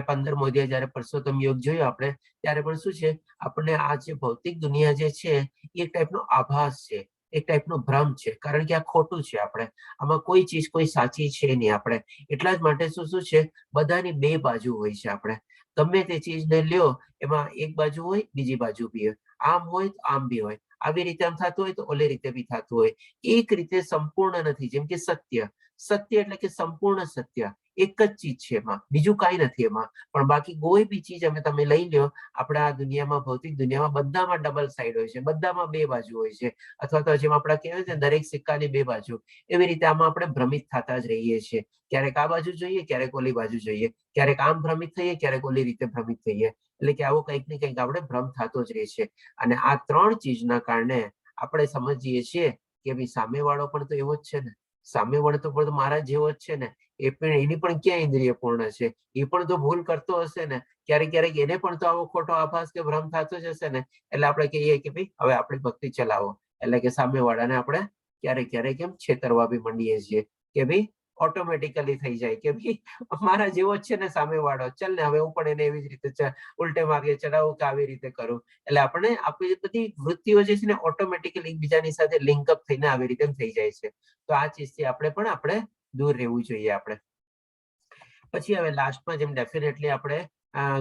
C: 15મો અધ્યાય જયારે પરસોત્તમ યોગ જોયો આપણે, ત્યારે પણ શું છે, આપણને આ જે ભૌતિક દુનિયા જે છે એ એક ટાઈપનો આભાસ છે, એક ટાઈપનો ભ્રમ છે. કારણ કે આ ખોટું છે. આપણે આમાં કોઈ ચીજ કોઈ સાચી છે નહીં. આપણે એટલા જ માટે શું છે, બધાની બે બાજુ હોય છે. આપણે ગમે તે ચીજને લ્યો, એમાં એક બાજુ હોય, બીજી બાજુ બી હોય, આમ હોય તો આમ બી હોય, આવી રીતે આમ થતું હોય તો ઓલી રીતે બી થતું હોય. એક રીતે સંપૂર્ણ નથી. જેમ કે સત્ય એટલે કે સંપૂર્ણ સત્ય એક જ ચીજ છે, એમાં બીજું કાંઈ નથી એમાં. પણ બાકી કોઈ બી ચીજ તમે લઈ લ્યો, આપણા આ દુનિયામાં, ભૌતિક દુનિયામાં બધામાં ડબલ સાઈડ હોય છે, બધામાં બે બાજુ હોય છે. અથવા તો જેમ આપણે કહેવાય છે દરેક સિક્કાની બે બાજુ, એવી રીતે આમાં આપણે ભ્રમિત થતા જ રહીએ છીએ. ક્યારેક આ બાજુ જોઈએ, ક્યારેક ઓલી બાજુ જોઈએ, ક્યારેક આમ ભ્રમિત થઈએ, ક્યારેક ઓલી રીતે ભ્રમિત થઈએ. એટલે કે આવો કંઈક ને કંઈક આપણે ભ્રમ થતો જ રહે છે. અને આ ત્રણ ચીજના કારણે આપણે સમજીએ છીએ કે ભાઈ સામેવાળો પણ તો એવો જ છે ને, સામેવાળો તો પણ મારા જેવો જ છે ને, એની પણ ક્યાં ઇન્દ્રિય પૂર્ણ છે, એ પણ તો ભૂલ કરતો હશે ને, ક્યારેક એને પણ તો આવો ખોટો આભાસ કે ભ્રમ થતો જ હશે ને. એટલે આપણે કહીએ કે ભાઈ હવે આપણી ભક્તિ ચલાવો. એટલે કે સામેવાળાને આપણે ક્યારેક એમ છેતરવા બી મંડીએ છીએ કે ભાઈ ઓટોમેટિકલી થઈ જાય કે ભાઈ મારા જેવો જ છે ને સામેવાળો, ચાલ ને હવે હું પણ એને એવી જ રીતે ઉલટે માર્ગે ચડાવું કે આવી રીતે કરું. એટલે આપણે આપણી બધી વૃત્તિઓ જે છે ને ઓટોમેટિકલી એકબીજાની સાથે લિંકઅપ થઈને આવી રીતે થઈ જાય છે. તો આ ચીજથી આપણે દૂર રહેવું જોઈએ. આપણે પછી હવે લાસ્ટમાં જેમ ડેફિનેટલી આપણે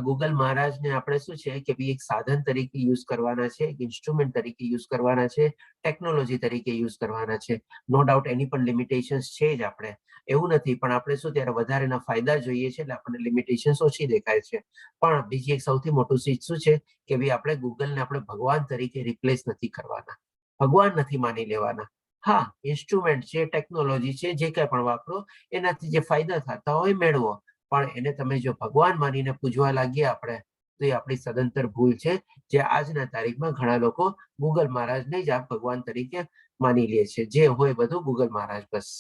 C: ગૂગલ મહારાજને આપણે શું છે કે ભાઈ એક સાધન તરીકે યુઝ કરવાના છે, એક ઇન્સ્ટ્રુમેન્ટ તરીકે યુઝ કરવાના છે, ટેકનોલોજી તરીકે યુઝ કરવાના છે. નો ડાઉટ એની પણ લિમિટેશન્સ છે જ. આપણે એવું નથી, પણ આપણે શું ત્યારે વધારેના ફાયદા જોઈએ છે, એટલે આપણને લિમિટેશન્સ ઓછી દેખાય છે. પણ બીજી એક સૌથી મોટું ચીજ શું છે કે ભાઈ આપણે ગૂગલને આપણે ભગવાન તરીકે રિપ્લેસ નથી કરવાના, ભગવાન નથી માની લેવાના. હા, ઇન્સ્ટ્રુમેન્ટ છે, ટેકનોલોજી છે, જે કંઈ પણ વાપરો, એનાથી જે ફાયદા થતા હોય મેળવો. પણ એને તમે જો ભગવાન માનીને પૂજવા લાગીએ આપણે, તો એ આપણી સદંતર ભૂલ છે. જે આજના તારીખમાં ઘણા લોકો ગૂગલ મહારાજને જ આ ભગવાન તરીકે માની લે છે. જે હોય બધું ગૂગલ મહારાજ બસ.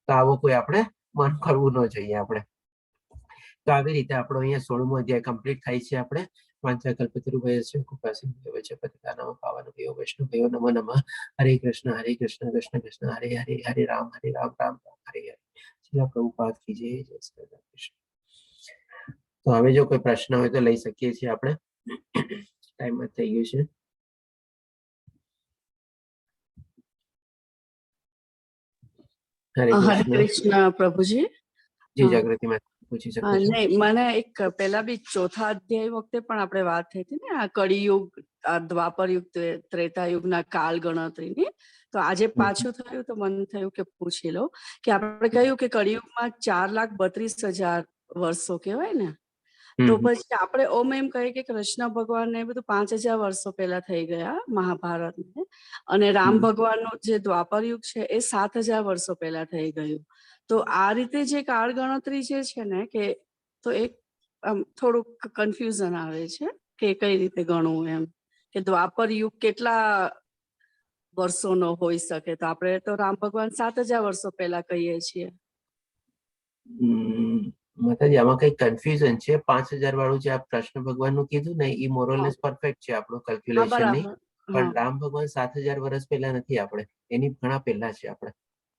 C: તો આવો કોઈ આપણે મન કરવું ન જોઈએ. આપણે તો આવી રીતે આપણો અહીંયા 16મો અધ્યાય કમ્પ્લીટ થાય છે. આપણે વાંચાકલ્પતરુભ્યશ્ચ કૃપાસિંધુભ્યશ્ચ પતિતાનાં પાવનેભ્યો વૈષ્ણવેભ્યો નમો નમઃ. હરે કૃષ્ણ કૃષ્ણ કૃષ્ણ હરે હરે, હરે રામ રામ રામ હરે હરે. શ્રીલ પ્રભુપાદ કી જય. જય શ્રી કૃષ્ણ. તો હવે જો કોઈ પ્રશ્ન હોય તો લઈ શકીએ છીએ. આપણે ટાઈમ થઈ ગયું છે. હરે
E: હરે
C: કૃષ્ણ.
E: કૃષ્ણ પ્રભુજી.
C: જી જાગૃતિ માં પૂછી શકો છો.
E: નહીં, મને એક પેલા બી ચોથા અધ્યાય વખતે પણ આપણે વાત થઈ હતી ને, આ કળિયુગ, આ દ્વાપર યુગ, ત્રેતા યુગના કાળ ગણતરીની. તો આજે પાછું થયું તો મને થયું કે પૂછી લો કે આપણે કહ્યું કે કળિયુગમાં 4,32,000 વર્ષો કહેવાય ને, તો પછી આપણે ઓમ એમ કહીએ કે કૃષ્ણ ભગવાન ને બધું 5,000 વર્ષો પહેલા થઈ ગયા મહાભારત ને, અને રામ ભગવાનનો જે દ્વાપર યુગ છે એ 7,000 વર્ષો પહેલા થઈ ગયું. તો આ રીતે જે કાળ ગણતરી જે છે ને, કે તો એક થોડુંક કન્ફ્યુઝન આવે છે કે કઈ રીતે ગણવું એમ, કે દ્વાપર યુગ કેટલા વર્ષોનો હોઈ શકે. તો આપણે તો રામ ભગવાન 7,000 વર્ષો પહેલા કહીએ છીએ.
C: માતાજી આમાં કઈ કન્ફ્યુઝન છે. 5,000 વાળું જે આ કૃષ્ણ ભગવાનનું કીધું ને, એ મોરલેસ પરફેક્ટ છે આપણું કેલ્ક્યુલેશન ની. પણ રામ ભગવાન 7,000 વર્ષ પહેલા નથી, આપણે એની ઘણા પહેલા છે. આપણે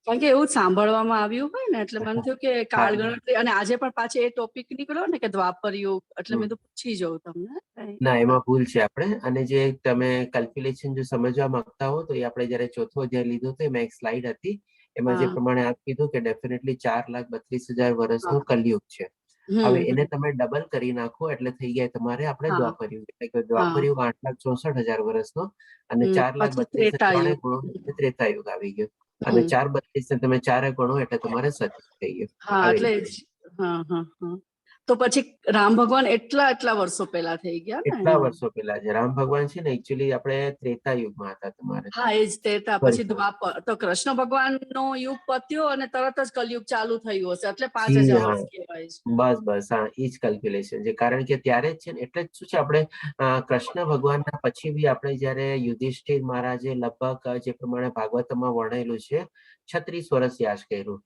E: કારણ કે એવું સાંભળવામાં આવ્યું હોય ને, એટલે મને થયું કે કાળ ગણતરી, અને આજે પણ પાછી એ ટોપિક નીકળ્યો ને કે દ્વાપર યુગ, એટલે મેં તો પૂછી જવું તમને.
C: ના, એમાં ભૂલ છે. આપણે અને જે તમે કેલ્ક્યુલેશન જો સમજવા માંગતા હો તો એ આપણે જયારે ચોથો અધ્યાય લીધો તો એમાં એક સ્લાઇડ હતી, એમાં જે પ્રમાણે આપ કીધું કે ડેફિનેટલી 4,32,000 વર્ષનો કલયુગ છે. હવે એને તમે ડબલ કરી નાખો એટલે થઈ જાય તમારે આપણે દ્વાપર યુગ. એટલે કે દ્વાપર યુગ 8,64,000 વર્ષનો, અને 4,32,000 ત્રણે ગુણો ત્રેતા યુગ આવી ગયો. અને
E: હમ.
C: 4:32 ને તમે 4 ગણો એટલે તમારે 27 થઈ ગયું.
E: હા
C: આવી
E: એટલે
C: રીતે.
E: જ. હા. તો પછી રામ ભગવાન એટલા વર્ષો પહેલા થઈ ગયા ને
C: એટલા વર્ષો પહેલા છે રામ ભગવાન છે ને એકચ્યુઅલી આપણે ત્રેતા યુગમાં હતા તમારે.
E: હા એ જ તેતા પછી દ્વાપર તો કૃષ્ણ ભગવાન નો યુગ પત્યો અને તરત જ કલયુગ ચાલુ થયું હશે એટલે 5000
C: હા.
E: વર્ષ કહેવાય છે.
C: બસ હા એ જ કેલ્ક્યુલેશન છે કારણ કે ત્યારે જ છે ને એટલે જ શું છે આપણે કૃષ્ણ ભગવાનના પછી બી આપણે જયારે યુધિષ્ઠિર મહારાજે લગભગ જે પ્રમાણે ભાગવતમાં વર્ણેલું છે 36 વર્ષ યાજ કર્યું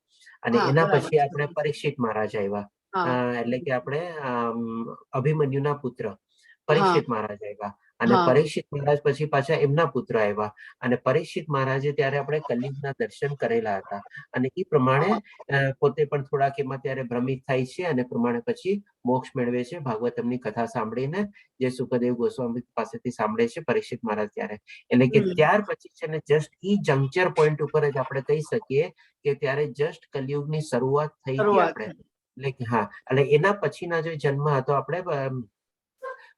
C: અને
E: હા
C: એના
E: બરાબર
C: પછી
E: છે.
C: આપણે પરીક્ષિત મહારાજ આવ્યા.
E: હા
C: એટલે કે આપણે અભિમન્યુના પુત્ર
E: હા
C: પરીક્ષિત મહારાજ આવ્યા અને
E: હા
C: પરીક્ષિત મહારાજ પછી પાછા એમના પુત્ર આવ્યા અને પરીક્ષિત મહારાજે ત્યારે આપણે કલિયુગના દર્શન કરેલા હતા અને એ પ્રમાણે પોતે પણ થોડાક એમાં ત્યારે ભ્રમિત થાય છે અને પ્રમાણે પછી મોક્ષ મેળવે છે ભાગવતમની કથા સાંભળીને જે સુખદેવ ગોસ્વામી પાસેથી સાંભળે છે પરીક્ષિત મહારાજ ત્યારે એટલે કે ત્યાર પછી છે ને જસ્ટ ઈ જંક્ચર પોઈન્ટ ઉપર જ આપણે કહી શકીએ કે ત્યારે જસ્ટ કલિયુગની શરૂઆત થઈ હતી આપણે એટલે કે હા એટલે એના પછીના જે જન્મ હતો આપણે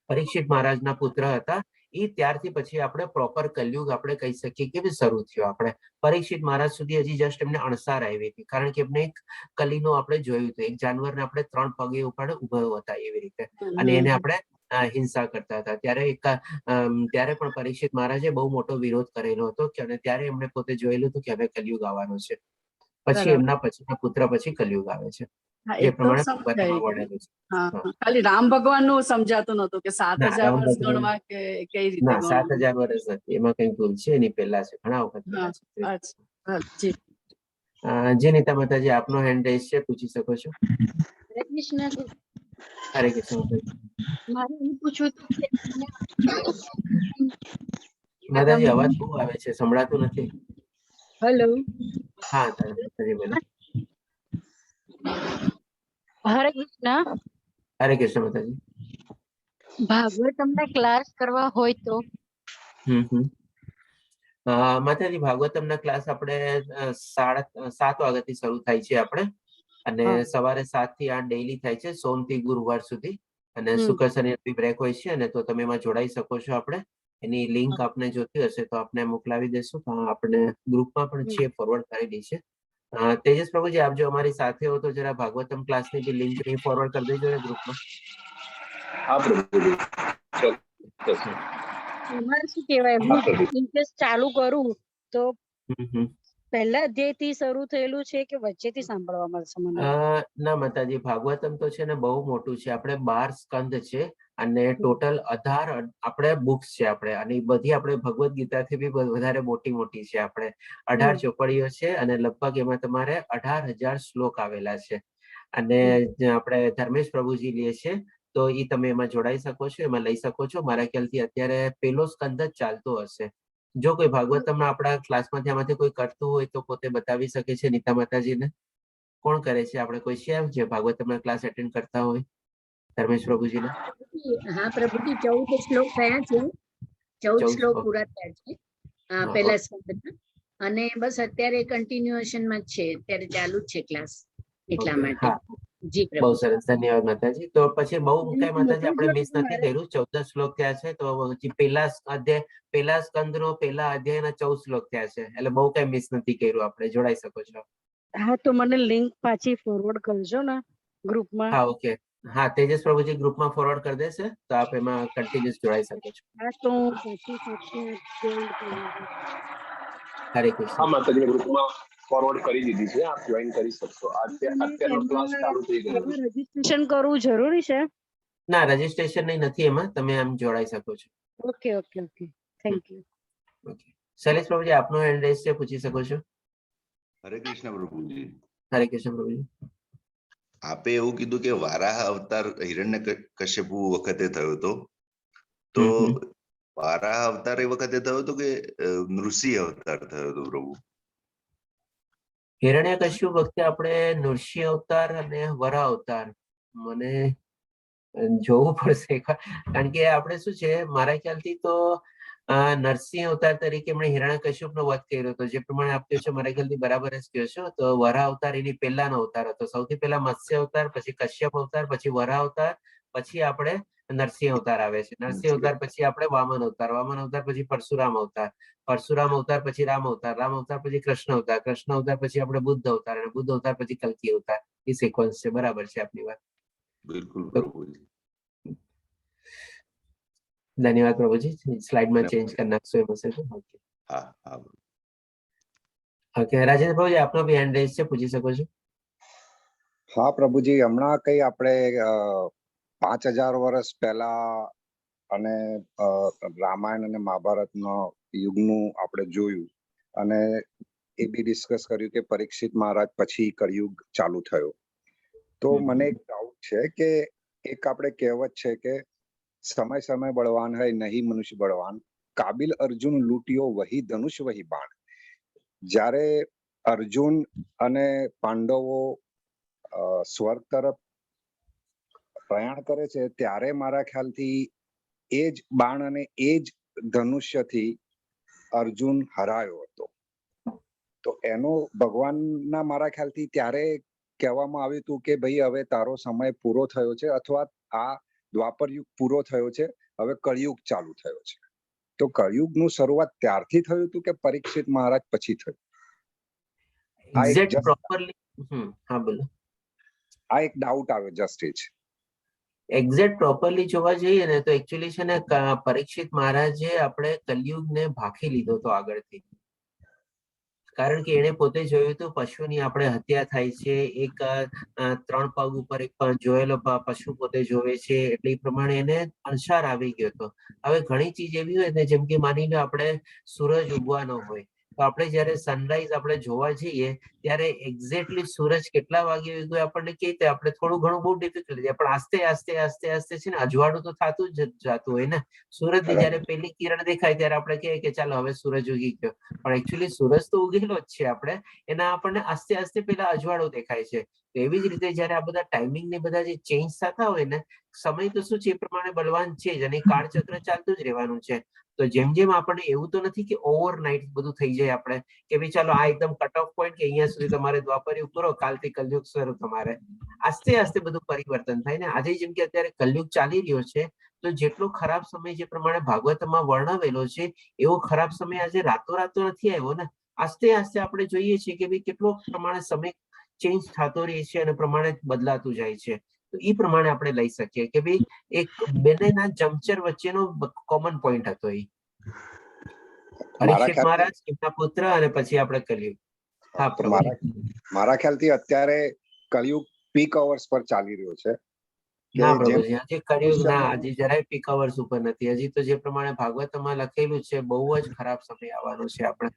C: પરીક્ષિત મહારાજના પુત્ર હતા એ ત્યારથી પછી આપણે પ્રોપર કલયુગ આપણે કહી શકીએ કે શરૂ થયો આપણે પરીક્ષિત મહારાજ સુધી હજી જસ્ટ એમને અણસાર આવી હતી કારણ કે એમને એક કલીનો આપણે જોયું હતું એક જાનવરને આપણે 3 પગે ઉપાડે ઉભો હતા એવી રીતે અને એને આપણે હિંસા કરતા હતા ત્યારે પણ પરીક્ષિત મહારાજે બહુ મોટો વિરોધ કરેલો હતો કે અને ત્યારે એમણે પોતે જોયેલું હતું કે હવે કલયુગ આવવાનો છે પછી એમના પછીના પુત્ર પછી કલયુગ આવે છે જે પ્રમાણે ભાગવતમાં વર્ણેલું છે.
E: ખાલી રામ ભગવાન નું સમજાતું નતું કે 7000
C: રામ
E: વર્ષ
C: ભગવાન
E: ગણવા કે કઈ રીતે
C: ના
E: ગણવા.
C: 7000 વર્ષ નથી એમાં કઈ ભૂલ છે એની પહેલા છે ઘણા વખત પહેલા છે.
E: અચ્છા જી
C: જે નીતા માતાજી આપનો હેન્ડ રેઝ છે પૂછી શકો છો.
A: હરે કૃષ્ણ.
C: હરે કૃષ્ણ.
A: મારે એવું પૂછવું હતું કે
C: માતાજી અવાજ બહુ આવે છે સંભળાતું નથી.
A: હેલો.
C: હા માતાજી બોલો.
A: હરે કૃષ્ણ.
C: હરે કૃષ્ણ માતાજી.
A: ભાગવતમના ક્લાસ કરવા હોય તો
C: માતાજી ભાગવતમના ક્લાસ આપણે 7 વાગ્યાથી શરૂ થાય છે આપણે અને સવારે 7 થી 8 ડેઈલી થાય છે સોમથી ગુરુવાર સુધી અને શુક્ર શનિ બ્રેક હોય છે અને તો તમે એમાં જોડાઈ શકો છો. આપણે એની લિંક આપને જોતી હશે તો આપણે મોકલાવી દેશું તો આપણે ગ્રુપમાં પણ છે ફોરવર્ડ કરેલી છે. તેજસ પ્રભુજી આપ જો અમારી સાથે હો તો જરા ભાગવતમ ક્લાસની બી લિંક ફોરવર્ડ કરી દેજો ને ગ્રુપમાં.
B: હા પ્રભુજી ચોક્કસ.
A: એમાં શું કહેવાય હું ઇન્ટરેસ્ટ ચાલુ કરું તો પહેલા અધ્યાયથી શરૂ થયેલું છે કે વચ્ચેથી સાંભળવા મળશે મને?
C: ના માતાજી ભાગવતમ તો છે ને બહુ મોટું છે આપણે 12 સ્કંદ છે અને ટોટલ 18 આપણે બુક્સ છે આપણે અને બધી આપણે ભગવદ ગીતાથી બી વધારે મોટી છે આપણે 18 ચોપડીઓ છે અને લગભગ એમાં તમારે 18,000 શ્લોક આવેલા છે અને આપણે ધર્મેશ પ્રભુજી લે છે તો એ તમે એમાં જોડાઈ શકો છો એમાં લઈ શકો છો. મારા ખ્યાલથી અત્યારે પેલો સ્કંદ જ ચાલતો હશે. જો કોઈ ભાગવતમ આપણા ક્લાસમાંથી આમાંથી કોઈ કરતું હોય તો પોતે બતાવી શકે છે નીતા માતાજીને. કોણ કરે છે આપણે કોઈ છે જે ભાગવતમના ક્લાસ એટેન્ડ કરતા હોય ધર્મેશ પ્રભુજીને?
A: હા પ્રભુજી 14 શ્લોક થયા છે. 14 શ્લોક પૂરા થયા છે પહેલા સ્કંદના અને બસ અત્યારે કન્ટિન્યુએશનમાં જ છે અત્યારે ચાલુ જ છે ક્લાસ એટલા માટે. જી
C: બહુ
A: પ્રભુ.
C: સરસ ધન્યવાદ માતાજી. તો પછી બહુ કઈ માતાજી આપણે મિસ નથી કર્યું 14 શ્લોક થયા છે તો હજી પેલા સ્કંદનો પહેલા અધ્યાયના 14 શ્લોક થયા છે એટલે બહુ કઈ મિસ નથી કર્યું. આપણે જોડાઈ શકો છો.
A: હા તો મને લિંક પાછી ફોરવર્ડ કરજો ને ગ્રુપમાં.
C: હા ઓકે. હા તેજસ પ્રભુજી ગ્રુપમાં ફોરવર્ડ કરી દેશે તો આપ એમાં કન્ટિન્યુઅસ જોડાઈ શકો છો.
A: હા તો પછી જોઈન કરું.
C: હરે કૃષ્ણ.
B: હા માતાજી ગ્રુપમાં ફોરવર્ડ કરી દીધી છે આપ જોઈન કરી શકશો. અત્યારનો ક્લાસ ચાલુ થઈ ગયો છે.
A: રજીસ્ટ્રેશન કરવું જરૂરી છે?
C: ના રજીસ્ટ્રેશન નહીં નથી એમાં તમે આમ જોડાઈ શકો છો.
A: Okay thank you.
C: શૈલેષ પ્રભુજી આપનો હેન્ડ રેઝ છે પૂછી શકો છો.
F: હરે કૃષ્ણ પ્રભુજી.
C: હરે કૃષ્ણ પ્રભુજી.
F: આપે એવું કીધું કે વારાહ અવતાર હિરણ્યકશ્યપુ વખતે થયો હતો તો વારાહ અવતાર એ વખતે થયો હતો કે નૃસિંહ અવતાર થયો હતો પ્રભુ?
C: હિરણ્યકશ્યપ વખતે આપણે નૃસિંહ અવતાર અને વરાહ અવતાર મને જોવું પડશે કારણ કે આપણે શું છે મારા ખ્યાલથી તો નરસિંહ અવતાર તરીકે એમણે હિરણ્યકશ્યપનો વધ કર્યો હતો જે પ્રમાણે આપ કહો છો મારા ખ્યાલથી બરાબર જ કહો છો. તો વરાહ અવતાર એની પહેલાનો અવતાર હતો. સૌથી પહેલા મત્સ્ય અવતાર પછી કશ્યપ અવતાર પછી વરાહ અવતાર પછી આપણે નરસિંહ અવતાર આવે છે. નરસિંહ અવતાર પછી આપણે વામન અવતાર, વામન અવતાર પછી પરશુરામ અવતાર, પરશુરામ અવતાર પછી રામ અવતાર, રામ અવતાર પછી કૃષ્ણ અવતાર, કૃષ્ણ અવતાર પછી આપણે બુદ્ધ અવતાર, અને બુદ્ધ અવતાર પછી કલ્કી અવતાર. એ સિક્વન્સ છે. બરાબર છે આપની વાત.
F: બિલકુલ પ્રભુજી.
C: ધન્યવાદ પ્રભુજી. સ્લાઇડમાં ચેન્જ કરી નાખશો એમ હશે તો.
F: હા હા.
C: ઓકે, રાજેન્દ્ર પ્રભુજી આપનો બી હેન્ડ રેઝ છે, પૂછી શકો છો.
G: હા પ્રભુજી, હમણાં કઈ આપણે 5000 વર્ષ પહેલા અને રામાયણ અને મહાભારતનો યુગનું આપણે જોયું, અને એ બી ડિસ્કસ કર્યું કે પરીક્ષિત મહારાજ પછી કળિયુગ ચાલુ થયો. તો મને એક ડાઉટ છે કે એક આપણે કહેવત છે કે સમય સમય બળવાન હૈ નહીં મનુષ્ય બળવાન, કાબિલ અર્જુન લૂંટ્યો વહી ધનુષ વહી બાણ. જ્યારે અર્જુન અને પાંડવો સ્વર્ગ તરફ પ્રયાણ કરે છે ત્યારે મારા ખ્યાલથી એ જ બાણ અને એ જ ધનુષ્યથી અર્જુન હરાયો હતો. તો એનો ભગવાનના મારા ખ્યાલથી ત્યારે કહેવામાં આવ્યું હતું કે ભાઈ હવે તારો સમય પૂરો થયો છે, અથવા આ દ્વાપર યુગ પૂરો થયો છે, હવે કળિયુગ ચાલુ થયો છે. તો કળિયુગનું શરૂઆત ત્યારથી થયું હતું કે પરીક્ષિત મહારાજ પછી થયું?
C: એક્ઝેક્ટ પ્રોપરલી હા બોલો.
G: આ એક ડાઉટ આવ્યો, જસ્ટ એ જ.
C: એક્ઝેક્ટ પ્રોપરલી જોવા જઈએ ને તો એકચ્યુઅલી છે ને પરીક્ષિત મહારાજે આપણે કલયુગને ભાંખી લીધો હતો આગળથી. કારણ કે એને પોતે જોયું હતું પશુની આપણે હત્યા થાય છે, એક 3 પગ ઉપર એક જોયેલો પશુ પોતે જોવે છે, એટલે એ પ્રમાણે એને અંશાર આવી ગયો હતો. હવે ઘણી ચીજ એવી હોય ને, જેમ કે માની લો આપણે સૂરજ ઉગવાનો હોય તો આપણે જયારે સનરાઈઝ આપણે જોવા જઈએ ત્યારે એક્ઝેક્ટલી સૂરજ કેટલા વાગે ઉગ્યો આપણને કે આપણે થોડું ઘણું બહુ ડિફિકલ્ટ છે, પણ આસ્તે આસ્તે આસ્તે આસ્તે છે ને અજવાળું તો થતું જ જતું હોય ને. સૂરજની જયારે પહેલી કિરણ દેખાય ત્યારે આપણે કહીએ કે ચાલો હવે સૂરજ ઉગી ગયો, પણ એકચ્યુઅલી સૂરજ તો ઉગેલો જ છે. આપણે એના આપણને આસ્તે આસ્તે પેલા અજવાળો દેખાય છે. તો એવી જ રીતે જયારે આ બધા ટાઈમિંગ ને બધા જે ચેન્જ થતા હોય ને, સમય તો શું છે એ પ્રમાણે બલવાન છે જ, અને કાળચક્ર ચાલતું જ રહેવાનું છે. તો જેમ જેમ આપણને એવું તો નથી કે ઓવરનાઇટ બધું થઈ જાય આપણે કે ભાઈ ચાલો આ એકદમ કટ ઓફ પોઈન્ટ કે અહીંયા સુધી તમારે દ્વાપર યુગ પૂરો, કાલથી કલયુગ શરૂ. તમારે આસ્તે આસ્તે બધું પરિવર્તન થાય ને. આજે જેમ કે અત્યારે કલયુગ ચાલી રહ્યો છે, તો જેટલો ખરાબ સમય જે પ્રમાણે ભાગવતમાં વર્ણવેલો છે એવો ખરાબ સમય આજે રાતોરાત તો નથી આવ્યો ને. આસ્તે આસ્તે આપણે જોઈએ છીએ કે ભાઈ કેટલો પ્રમાણે સમય ચેન્જ થતો રહે છે અને પ્રમાણે બદલાતું જાય છે. તો એ પ્રમાણે આપણે લઈ શકીએ કે ભાઈ એક બંનેના જમચર વચ્ચેનો કોમન પોઈન્ટ હતો એ પરીક્ષિત મહારાજ, એમના પુત્ર, અને પછી આપણે કલયુગ. હા પ્રભુ.
G: મારા ખ્યાલથી અત્યારે કળિયુગ પીક અવર્સ પર ચાલી રહ્યો છે.
C: ના પ્રભુજી, હજી કળિયુગ ના, હજી જરાય પીક અવર્સ ઉપર નથી. હજી તો જે પ્રમાણે ભાગવતમાં લખેલું છે બહુ જ ખરાબ સમય આવવાનો છે. આપણે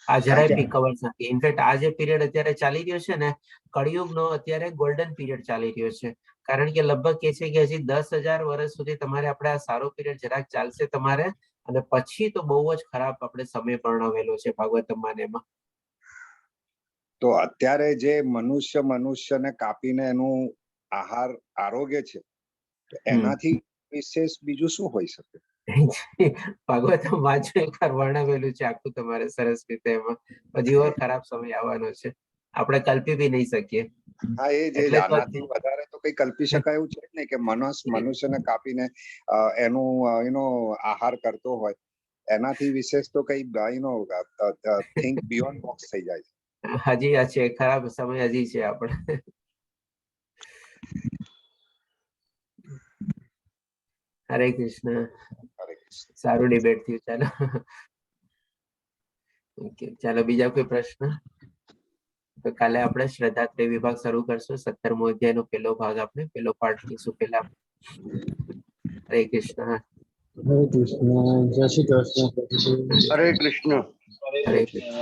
C: આ જરાય પીક અવર્સ નથી. ઇનફેક્ટ આ જે પીરિયડ અત્યારે ચાલી રહ્યો છે ને, કળિયુગનો અત્યારે ગોલ્ડન પીરિયડ ચાલી રહ્યો છે. કારણ કે લગભગ કે છે કે હજી 10,000 વર્ષ સુધી તમારે આપણે આ સારો પીરિયડ જરાક ચાલશે તમારે, અને પછી તો બહુ જ ખરાબ આપણે સમય વર્ણવેલો છે ભાગવતમાં ને એમાં.
G: તો અત્યારે જે મનુષ્યને કાપીને એનું આહાર આરોગ્ય છે, તો એનાથી વિશેષ બીજું શું હોઈ શકે?
C: ભાગવતમ વાંચો એકવાર, વર્ણવેલું છે આખું તમારે સરસ રીતે એમાં. હજી ઓર ખરાબ સમય આવવાનો છે, આપણે કલ્પી બી નહીં શકીએ.
G: હા, એ જે આનાથી વધારે તો કઈ કલ્પી શકાય એવું છે ને, કે મનુષ્યને કાપીને એનો આહાર કરતો હોય. એનાથી વિશેષ તો કઈ થિંક બિયોન્ડ બોક્સ થઈ જાય છે.
C: હજી આ છે ખરાબ સમય, હજી છે આપણે. હરે કૃષ્ણ. સારું ડિબેટ થયું. ચાલો ઓકે, ચાલો બીજા કોઈ પ્રશ્ન? તો કાલે આપણે શ્રદ્ધાત્રય વિભાગ શરૂ કરશું. 17મો અધ્યાયનો પહેલો ભાગ, આપણે પહેલો પાર્ટ લઈશું પેલા. હરે કૃષ્ણ.
H: હરે કૃષ્ણ. જય શ્રી કૃષ્ણ.
I: હરે કૃષ્ણ.
C: હરે કૃષ્ણ.